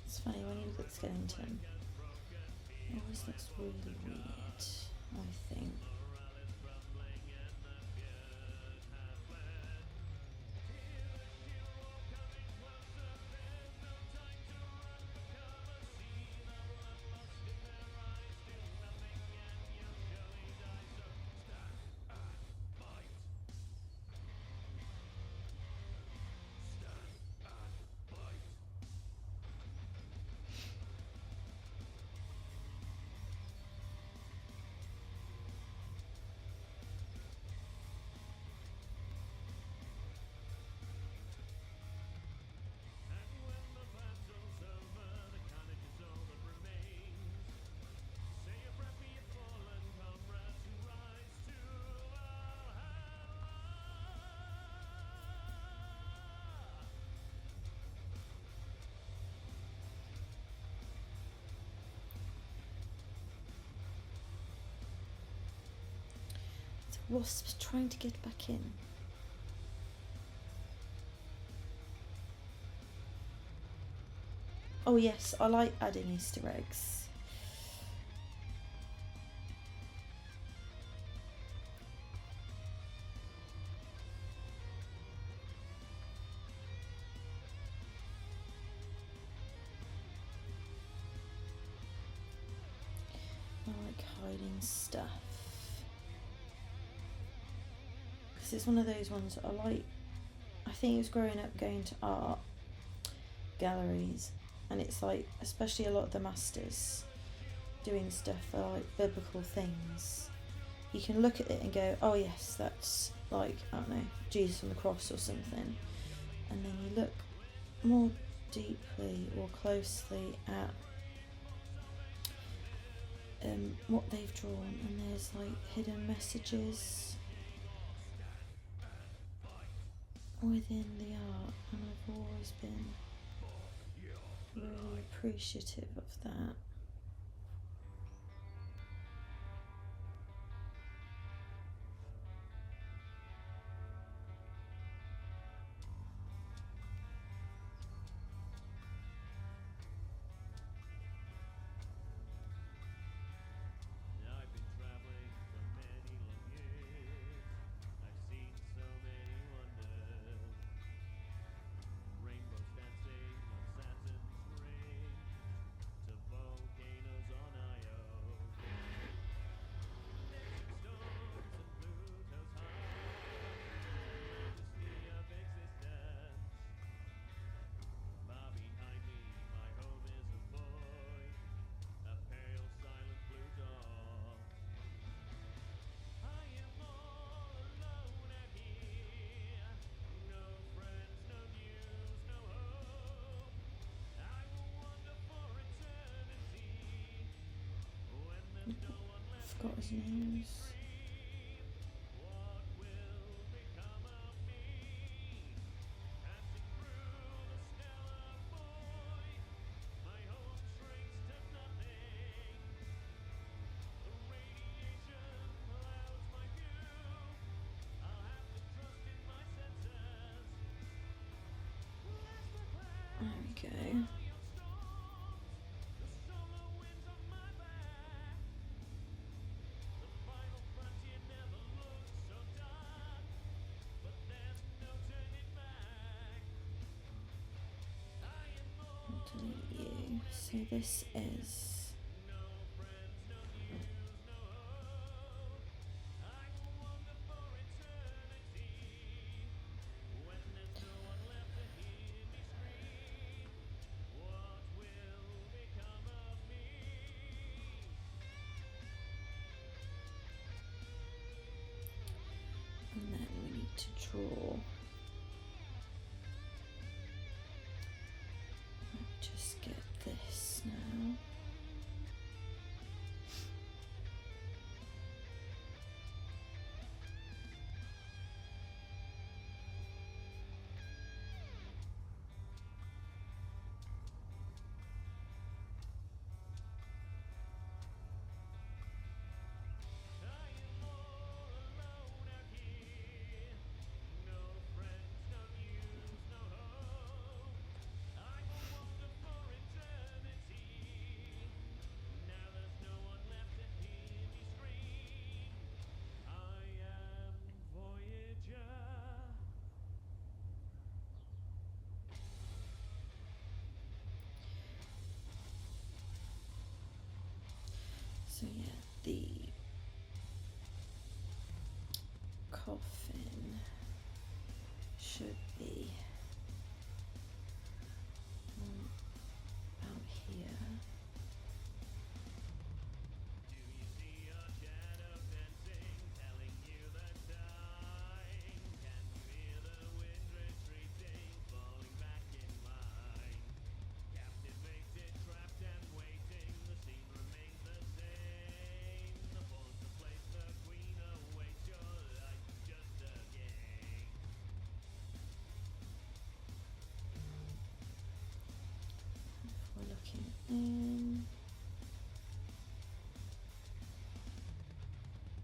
It's funny when you look at the skeleton, it always looks really weird, I think. Wasps trying to get back in. Oh yes, I like adding Easter eggs. I like hiding stuff. It's one of those ones I like. I think it was growing up going to art galleries, and it's like, especially a lot of the masters doing stuff for like biblical things, you can look at it and go, oh yes, that's like, I don't know, Jesus on the cross or something, and then you look more deeply or closely at what they've drawn, and there's like hidden messages within the art, and I've always been really appreciative of that. I've been traveling for many long years. I've seen so many wonders. Rainbows dancing on Saturn's ring, to volcanoes on Io. Desert storms and Pluto's heart, the majesty of existence. Far behind me, my home is a void, a pale silent blue dawn. I am all alone out here, no friends, no news, no hope. I will wander for eternity, when there's no one left Forgot his names. what will become of me? Passing through the stellar void, my home shrinks to nothing. The radiation clouds my view, I'll have to trust in my senses. Last the clouds There we go. on storms, the solar winds on my back. The final frontier never looked so dark, but there's no turning back. I am all Delete you. So this is no friends, no news, no hope. I will wander for eternity, when there's no one left to hear me scream. What will become of me? and then we need to draw. Let me just get this now. I am all alone out here, no friends, no news, no hope. I will wander for eternity, now there's no one left to hear me scream. I am Voyager. So yeah, the coffin should be out here. Do you see your shadow dancing, telling you the time? Can you hear the wind retreating, falling back in line? Captivated, trapped and waiting, the scene remains the same. The pawns to place, the queen awaits, your life is just a game. We're looking in.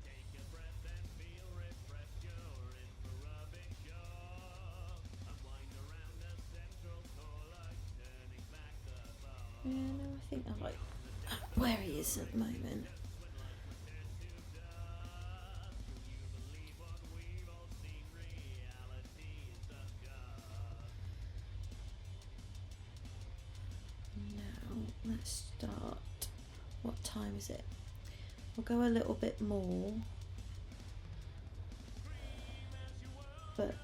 Take a breath and feel refreshed, you're in for a big shock. Unwind around a central core, like turning back the clock. Yeah, no, I think I like where he is at the moment. When life returns to dust, will you believe what we've all seen? Reality is a ghost. Now let's start. What time is it? We'll go a little bit more, but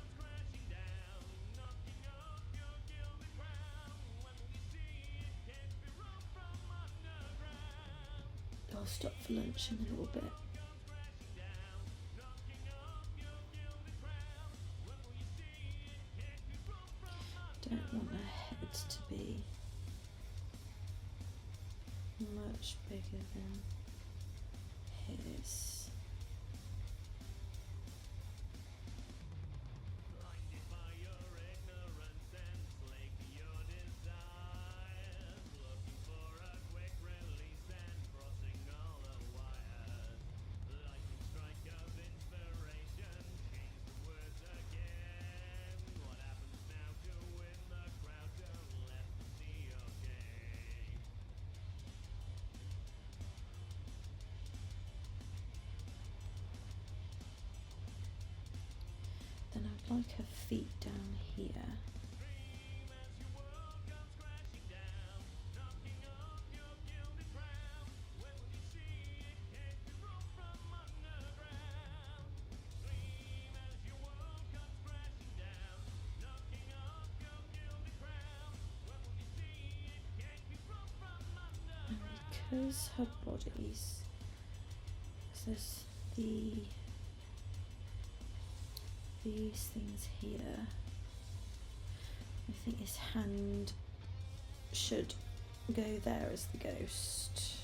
I'll stop for lunch in a little bit. Don't want our heads to be much bigger than like her feet down here. And because her body's, there's these things here, I think his hand should go there as the ghost.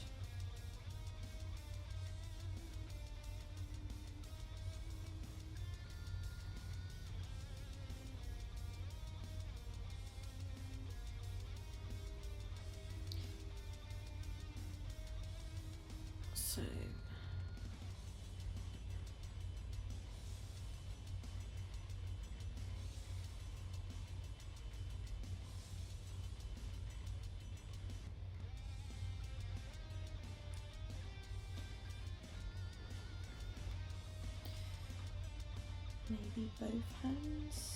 So maybe both hands.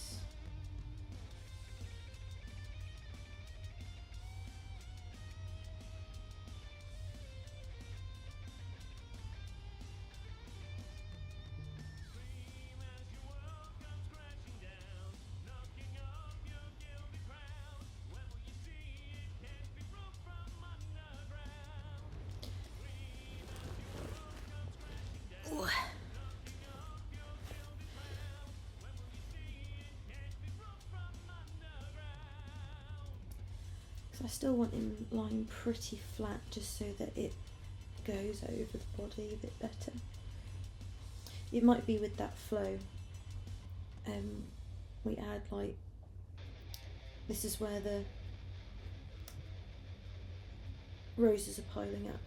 Ooh. I still want him lying pretty flat just so that it goes over the body a bit better. It might be with that flow. We add like, this is where the roses are piling up.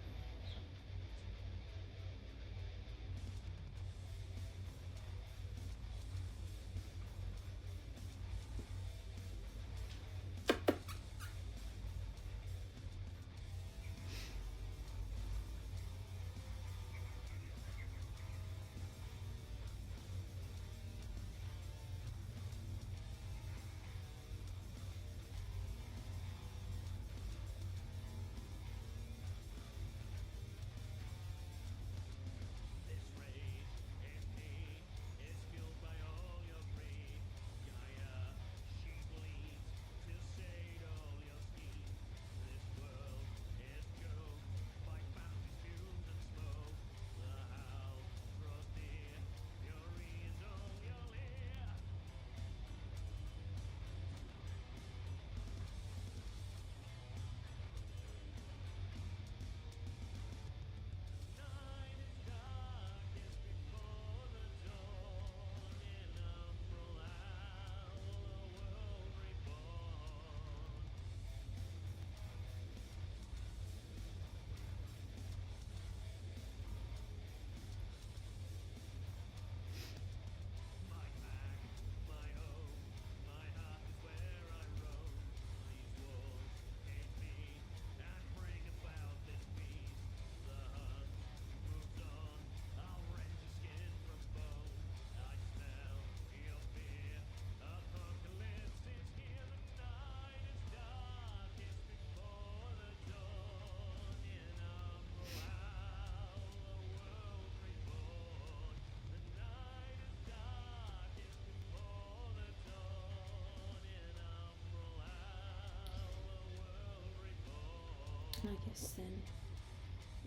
I guess then,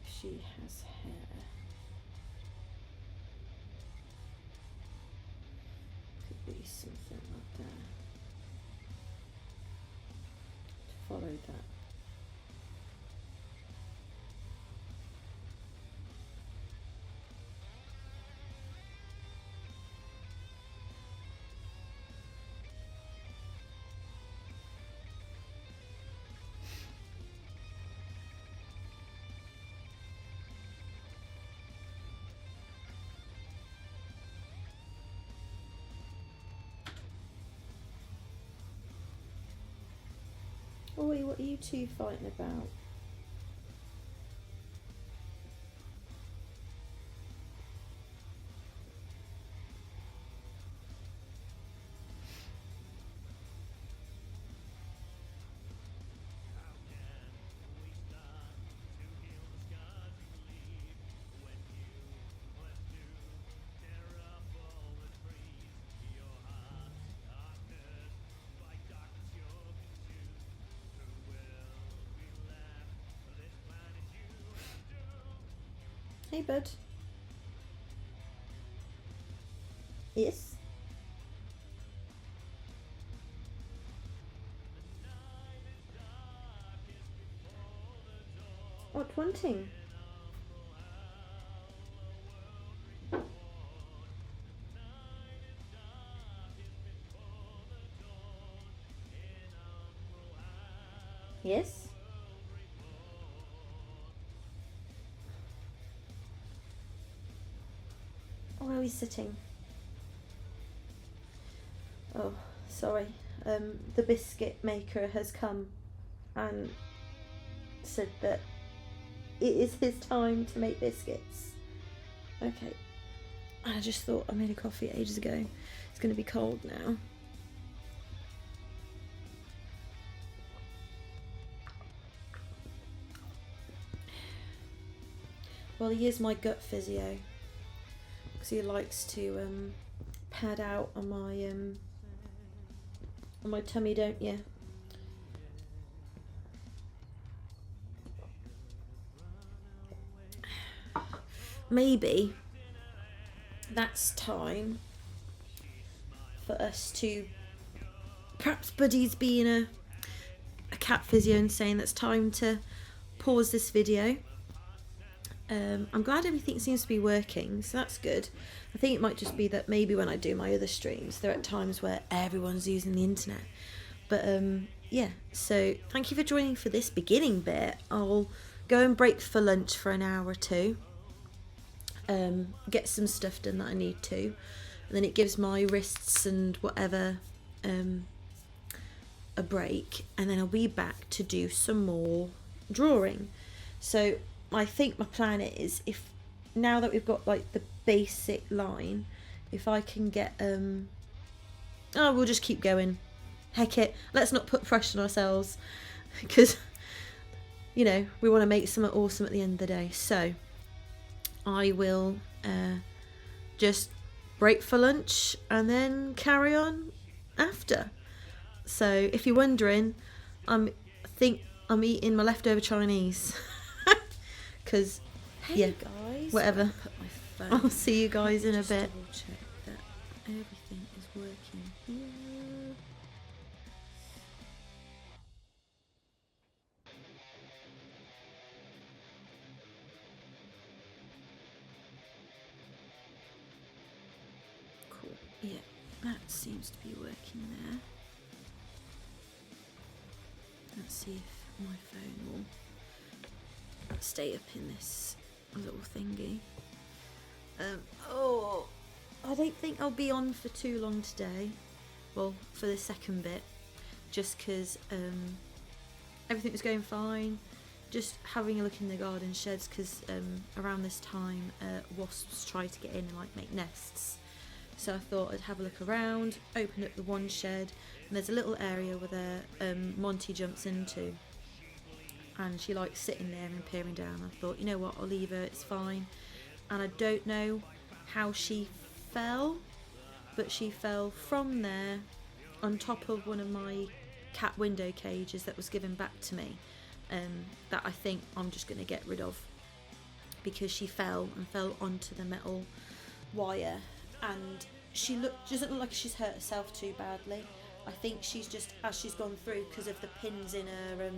if she has hair, could be something like that. To follow that. Oi, what are you two fighting about? Hey, bud. Yes? What wanting? Yes? Where are we sitting? Oh, sorry. The biscuit maker has come and said that it is his time to make biscuits. Okay. I just thought I made a coffee ages ago. It's going to be cold now. Well, he is my gut physio because he likes to pad out on my tummy, don't you? Maybe that's time for us to, perhaps Buddy's being a cat physio and saying that's time to pause this video. I'm glad everything seems to be working, so that's good. I think it might just be that maybe when I do my other streams, there are times where everyone's using the internet. But yeah, so thank you for joining for this beginning bit. I'll go and break for lunch for an hour or two. Get some stuff done that I need to. And then it gives my wrists and whatever a break. And then I'll be back to do some more drawing. So I think my plan is, if now that we've got like the basic line, if I can get we'll just keep going. Heck it, let's not put pressure on ourselves, because you know we want to make something awesome at the end of the day. So I will just break for lunch and then carry on after. So if you're wondering, I think I'm eating my leftover Chinese. Because, yeah, guys, whatever. Put my phone. I'll see you guys in a Just bit. double check that everything is working here. Cool. Yeah, that seems to be working there. Let's see if my phone will stay up in this little thingy. I don't think I'll be on for too long today. Well, for the second bit, just because everything was going fine. Just having a look in the garden sheds, because around this time wasps try to get in and like make nests. So I thought I'd have a look around, open up the one shed, and there's a little area where Monty jumps into. And she likes sitting there and peering down. I thought, you know what, I'll leave her, it's fine. And I don't know how she fell, but she fell from there on top of one of my cat window cages that was given back to me, that I think I'm just going to get rid of, because she fell onto the metal wire, and she doesn't look like she's hurt herself too badly. I think she's just, as she's gone through, because of the pins in her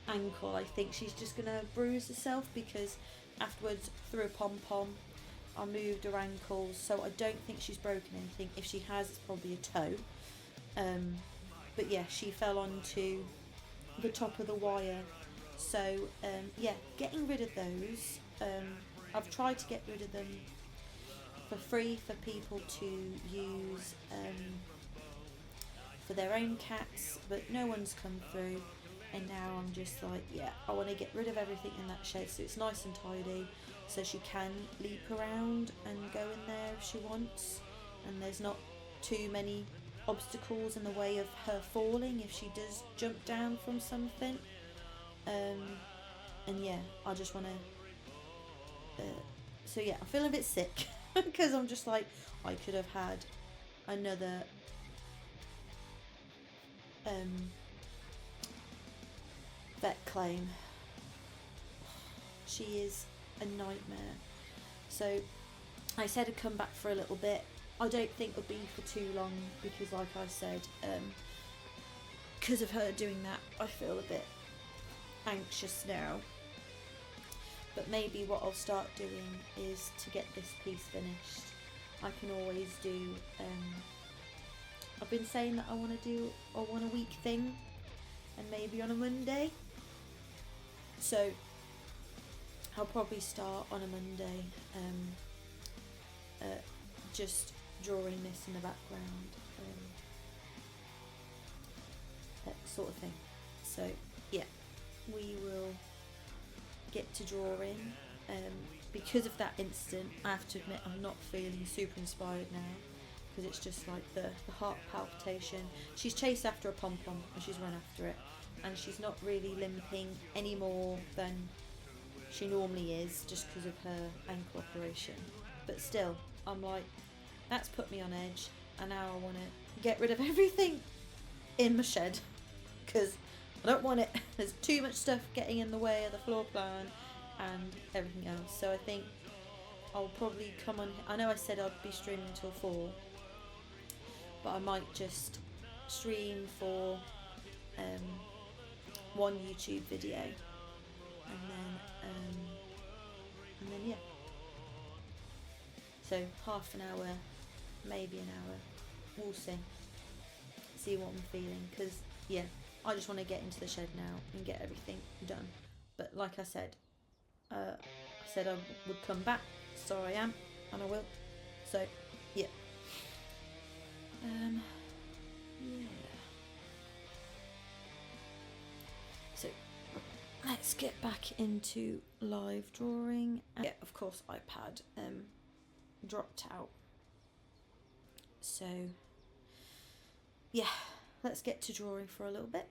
ankle, I think she's just gonna bruise herself, because afterwards through a pom-pom I moved her ankles, so I don't think she's broken anything. If she has, it's probably a toe. But yeah, she fell onto the top of the wire. So yeah, getting rid of those. I've tried to get rid of them for free for people to use for their own cats, but no one's come through. And now I'm just like, yeah, I want to get rid of everything in that shed so it's nice and tidy, so she can leap around and go in there if she wants, and there's not too many obstacles in the way of her falling if she does jump down from something. And yeah, I just want to so yeah, I feel a bit sick because I'm just like, I could have had another vet claim. She is a nightmare. So I said I'd come back for a little bit. I don't think it'll be for too long because, like I said, because of her doing that, I feel a bit anxious now. But maybe what I'll start doing is to get this piece finished. I can always do, I've been saying that I want to do a 1 a week thing, and maybe on a Monday. So I'll probably start on a Monday, just drawing this in the background, that sort of thing. So yeah, we will get to drawing. Because of that incident, I have to admit I'm not feeling super inspired now, because it's just like the heart palpitation. She's chased after a pom-pom and she's run after it, and she's not really limping any more than she normally is just because of her ankle operation. But still, I'm like, that's put me on edge, and now I want to get rid of everything in my shed because I don't want it. There's too much stuff getting in the way of the floor plan and everything else. So I think I'll probably come on. I know I said I'd be streaming until 4, but I might just stream for one YouTube video, and then yeah. So half an hour, maybe an hour. We'll see what I'm feeling, because yeah, I just want to get into the shed now and get everything done. But like I said I would come back, so I am, and I will. So yeah. Yeah. So let's get back into live drawing. Yeah, of course iPad dropped out. So yeah, let's get to drawing for a little bit.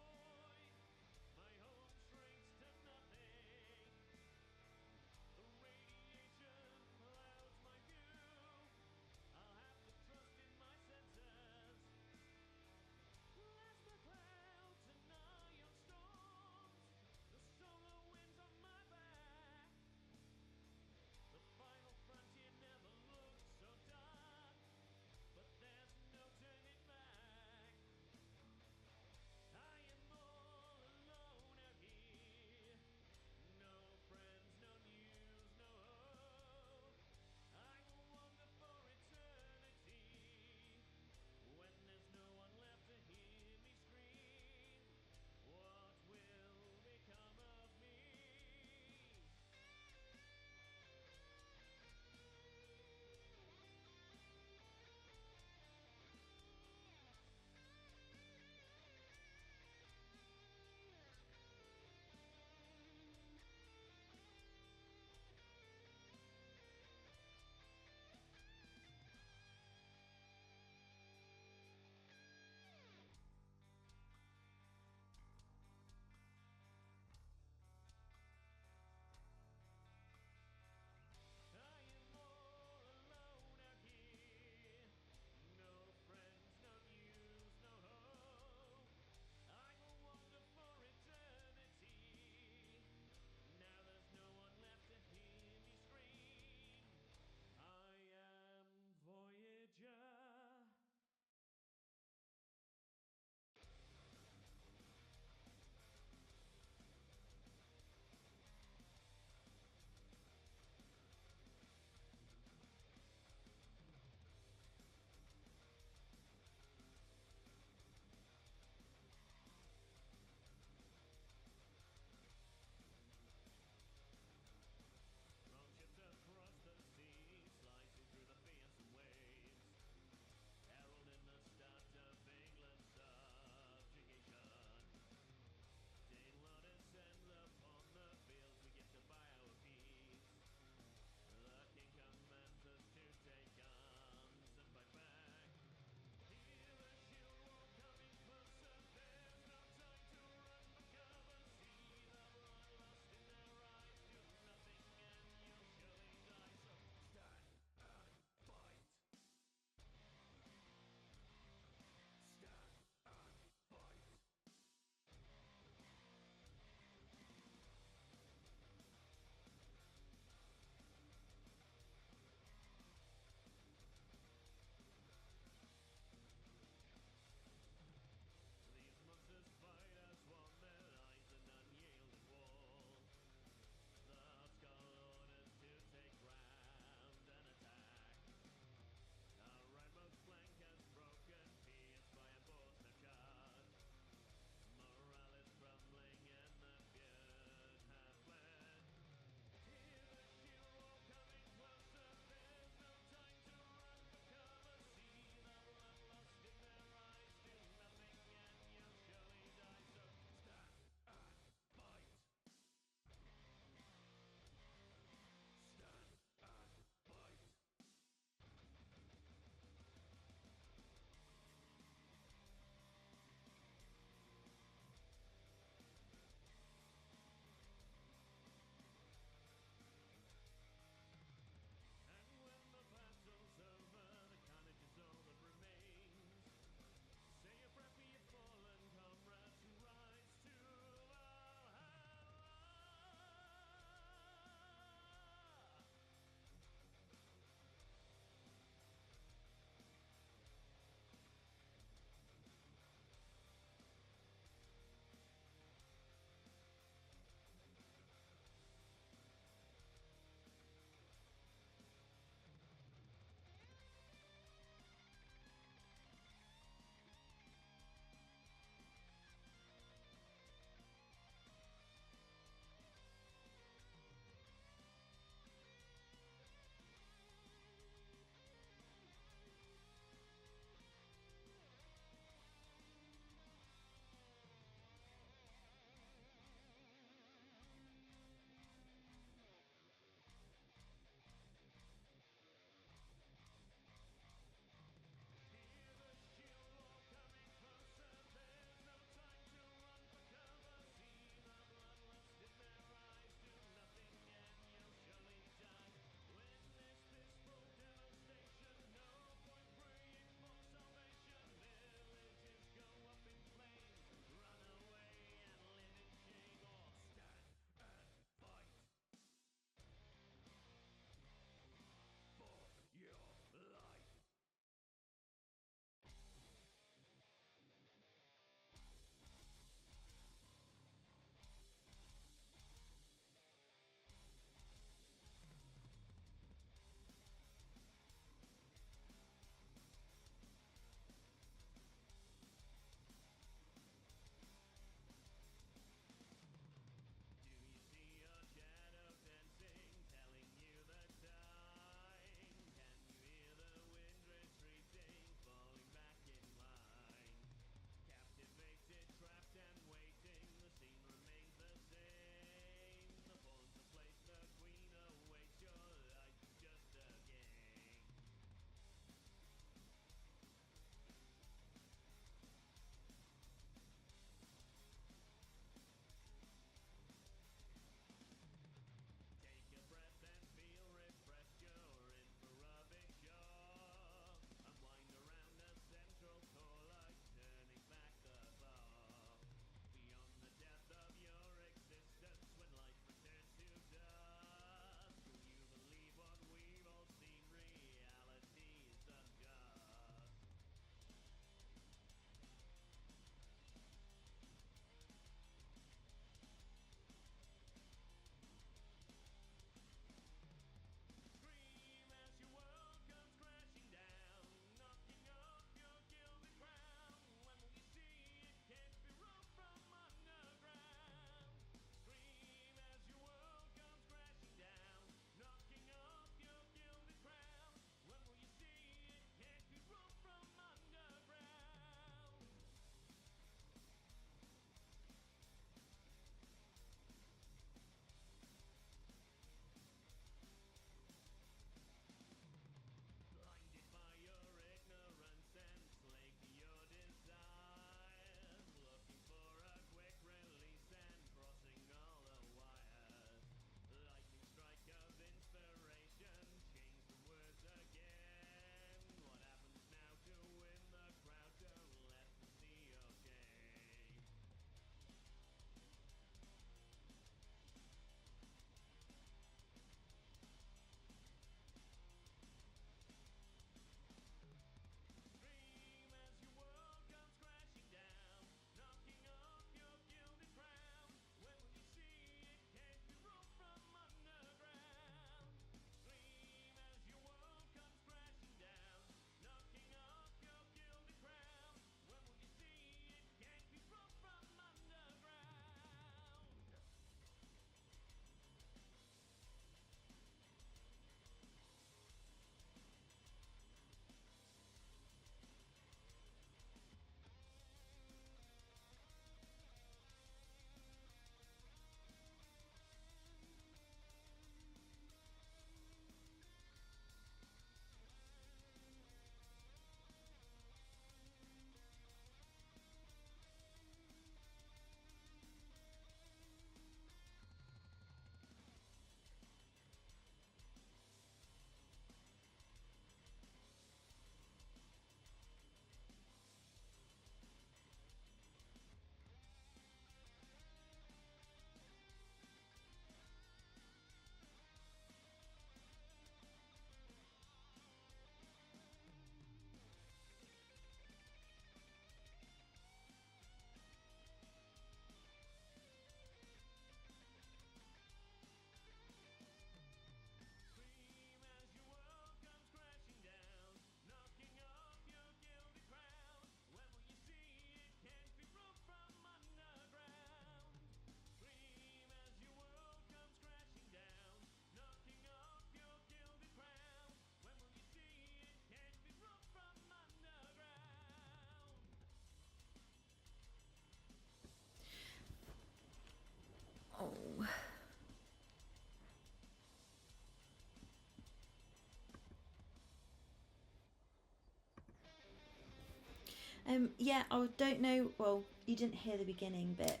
Yeah, I don't know. Well, you didn't hear the beginning bit,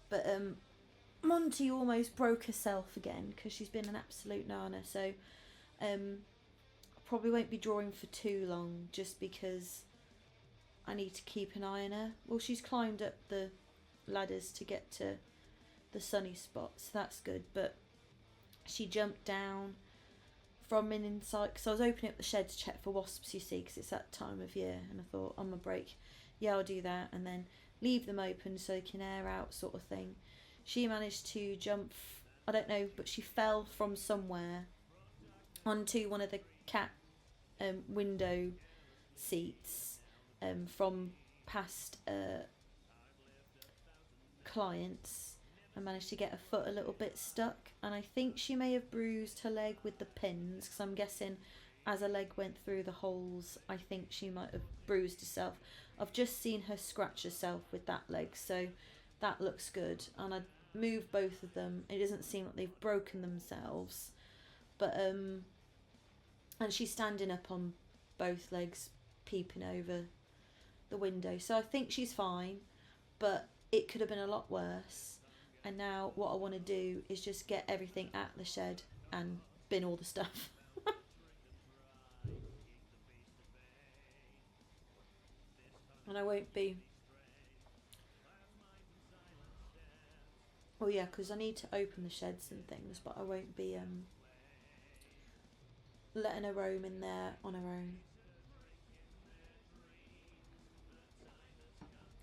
but Monty almost broke herself again because she's been an absolute nana. So, I probably won't be drawing for too long, just because I need to keep an eye on her. Well, she's climbed up the ladders to get to the sunny spot, so that's good. But she jumped down from an inside, because I was opening up the shed to check for wasps, you see, because it's that time of year, and I thought on my break, yeah, I'll do that, and then leave them open so they can air out, sort of thing. She managed to jump, I don't know, but she fell from somewhere onto one of the cat window seats from past clients, and managed to get her foot a little bit stuck, and I think she may have bruised her leg with the pins, because I'm guessing as her leg went through the holes, I think she might have bruised herself. I've just seen her scratch herself with that leg, so that looks good. And I moved both of them. It doesn't seem like they've broken themselves, but and she's standing up on both legs, peeping over the window, so I think she's fine, but it could have been a lot worse. And now what I want to do is just get everything at the shed and bin all the stuff. And I won't be... Oh yeah, because I need to open the sheds and things, but I won't be letting her roam in there on her own.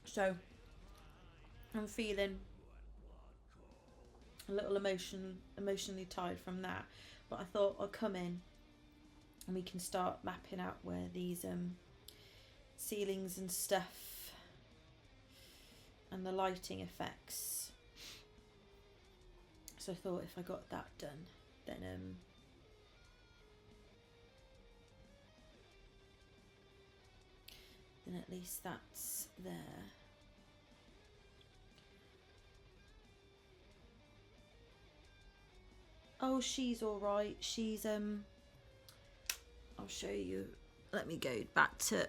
So I'm feeling a little emotionally tired from that, but I thought I'll come in and we can start mapping out where these ceilings and stuff and the lighting effects. So I thought if I got that done, then at least that's there. Oh, she's all right. She's I'll show you. Let me go back to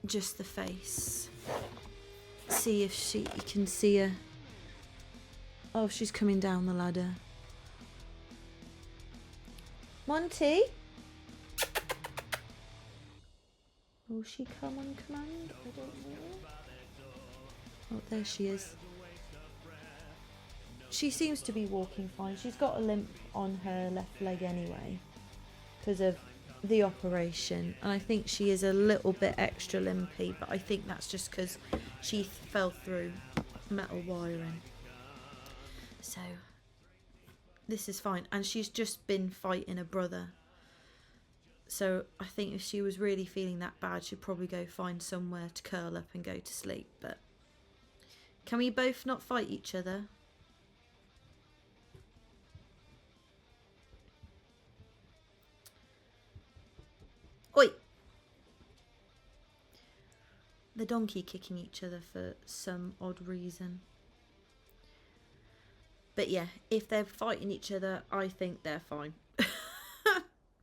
just the face. See if you can see her. Oh, she's coming down the ladder. Monty? Will she come on command? I don't know. Oh, there she is. She seems to be walking fine. She's got a limp on her left leg anyway, because of the operation, and I think she is a little bit extra limpy, but I think that's just because she fell through metal wiring. So this is fine, and she's just been fighting a brother, so I think if she was really feeling that bad, she'd probably go find somewhere to curl up and go to sleep. But can we both not fight each other? Oi! The donkey kicking each other for some odd reason. But yeah, if they're fighting each other, I think they're fine.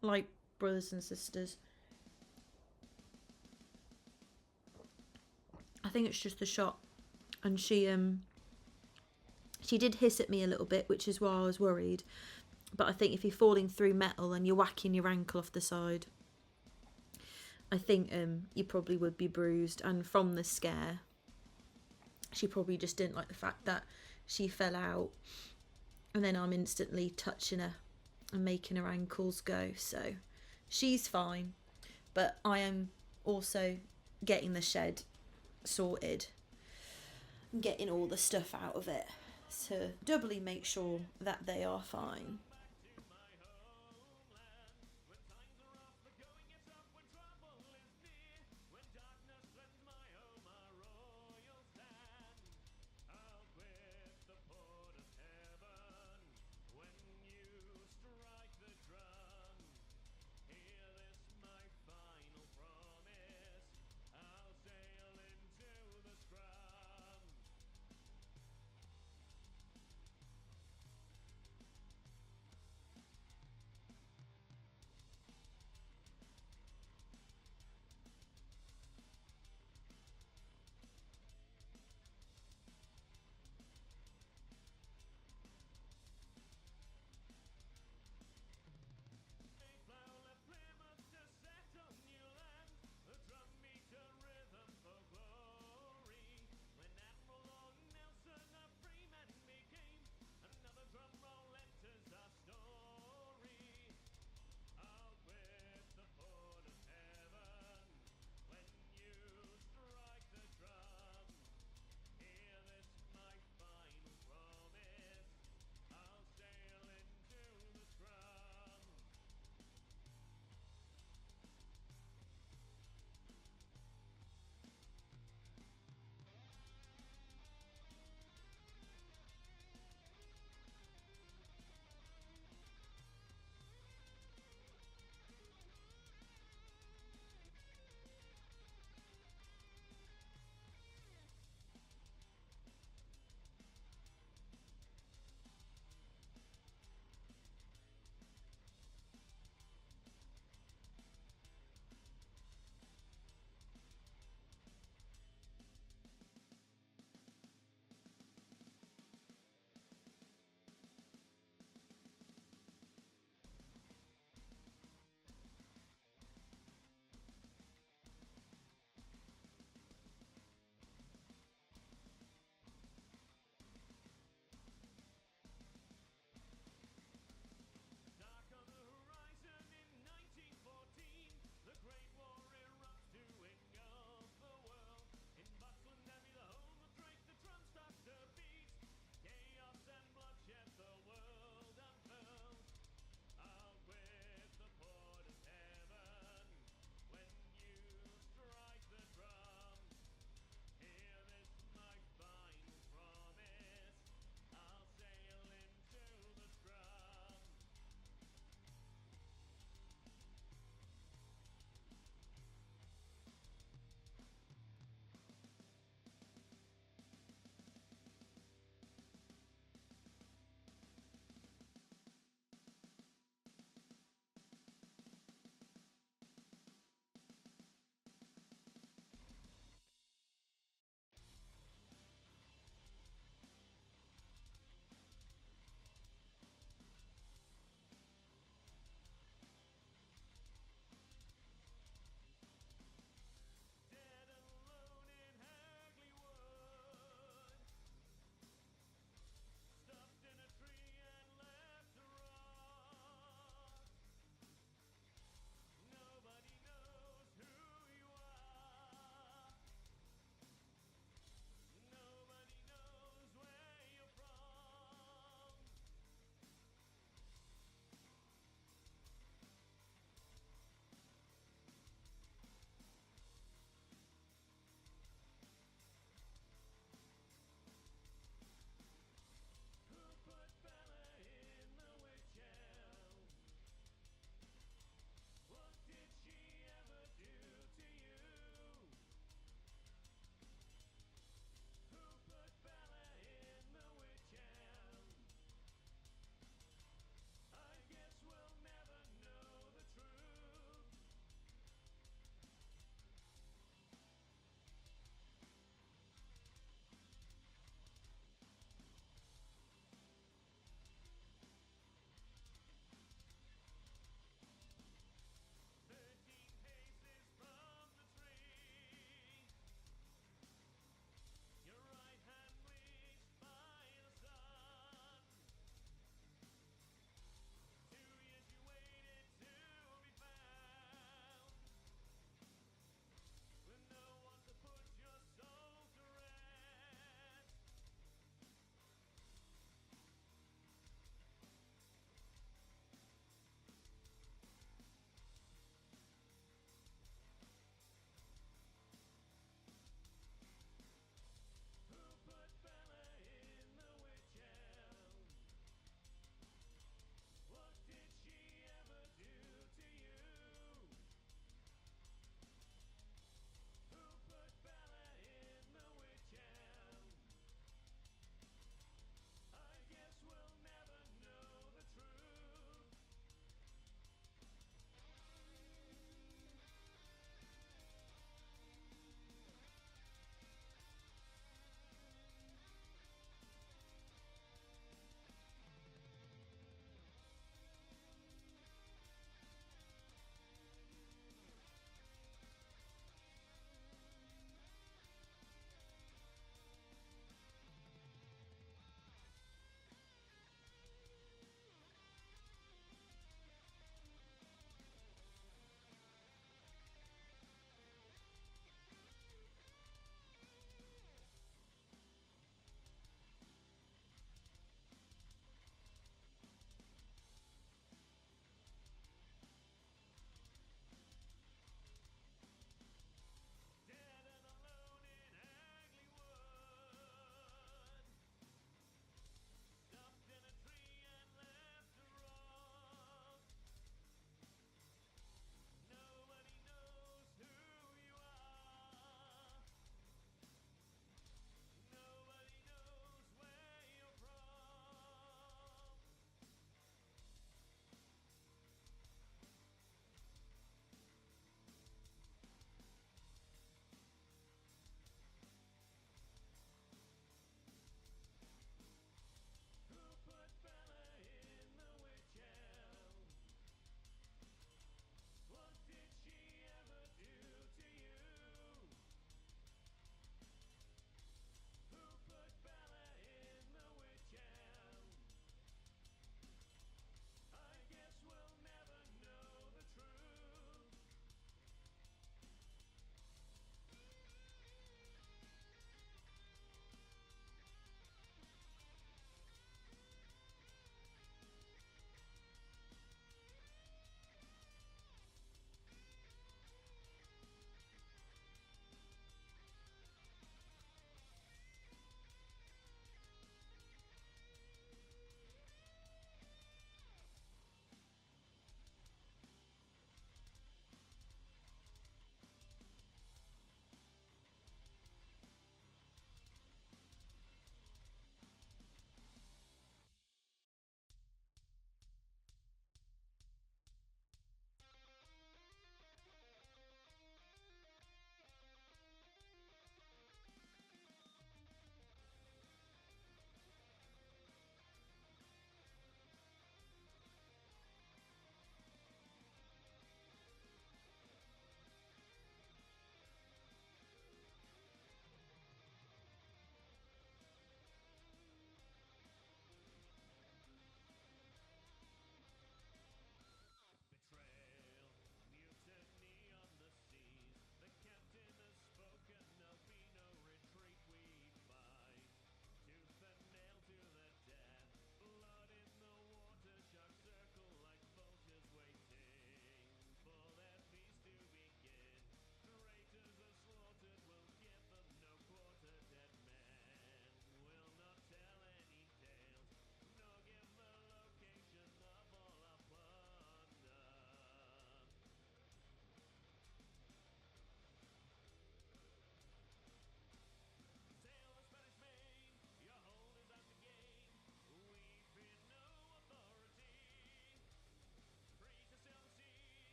Like brothers and sisters. I think it's just the shot. And she did hiss at me a little bit, which is why I was worried. But I think if you're falling through metal and you're whacking your ankle off the side, I think you probably would be bruised. And from the scare, she probably just didn't like the fact that she fell out, and then I'm instantly touching her and making her ankles go. So she's fine, but I am also getting the shed sorted and getting all the stuff out of it to doubly make sure that they are fine.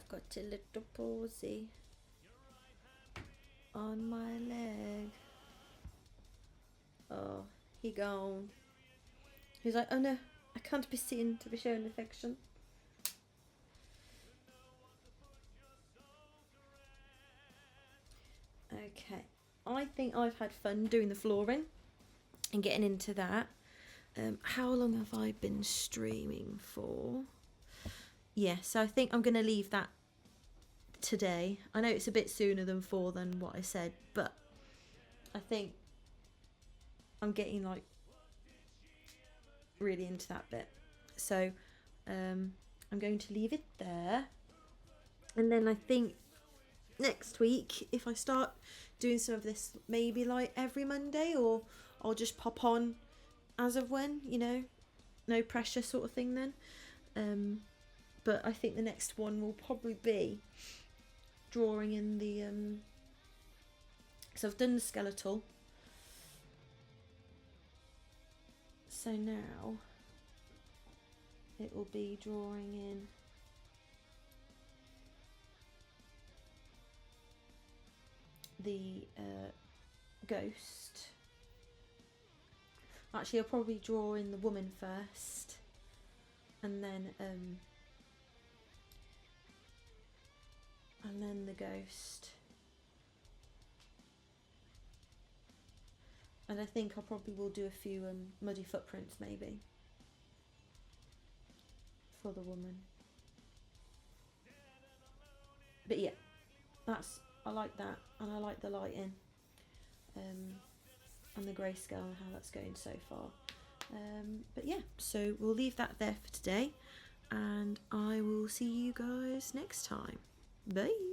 Got a little palsy on my leg. Oh, he gone. He's like, oh no, I can't be seen to be shown affection. Okay, I think I've had fun doing the flooring and getting into that. How long have I been streaming for? Yeah, so I think I'm going to leave that today. I know it's a bit sooner than 4 than what I said, but I think I'm getting like really into that bit. So I'm going to leave it there. And then I think next week, if I start doing some of this, maybe like every Monday, or I'll just pop on as of when, you know, no pressure sort of thing then. But I think the next one will probably be drawing in the so I've done the skeletal, so now it will be drawing in the ghost. Actually, I'll probably draw in the woman first, and then the ghost. And I think I probably will do a few muddy footprints maybe for the woman. But yeah, I like that, and I like the lighting and the grayscale and how that's going so far. But yeah, so we'll leave that there for today, and I will see you guys next time. Bye.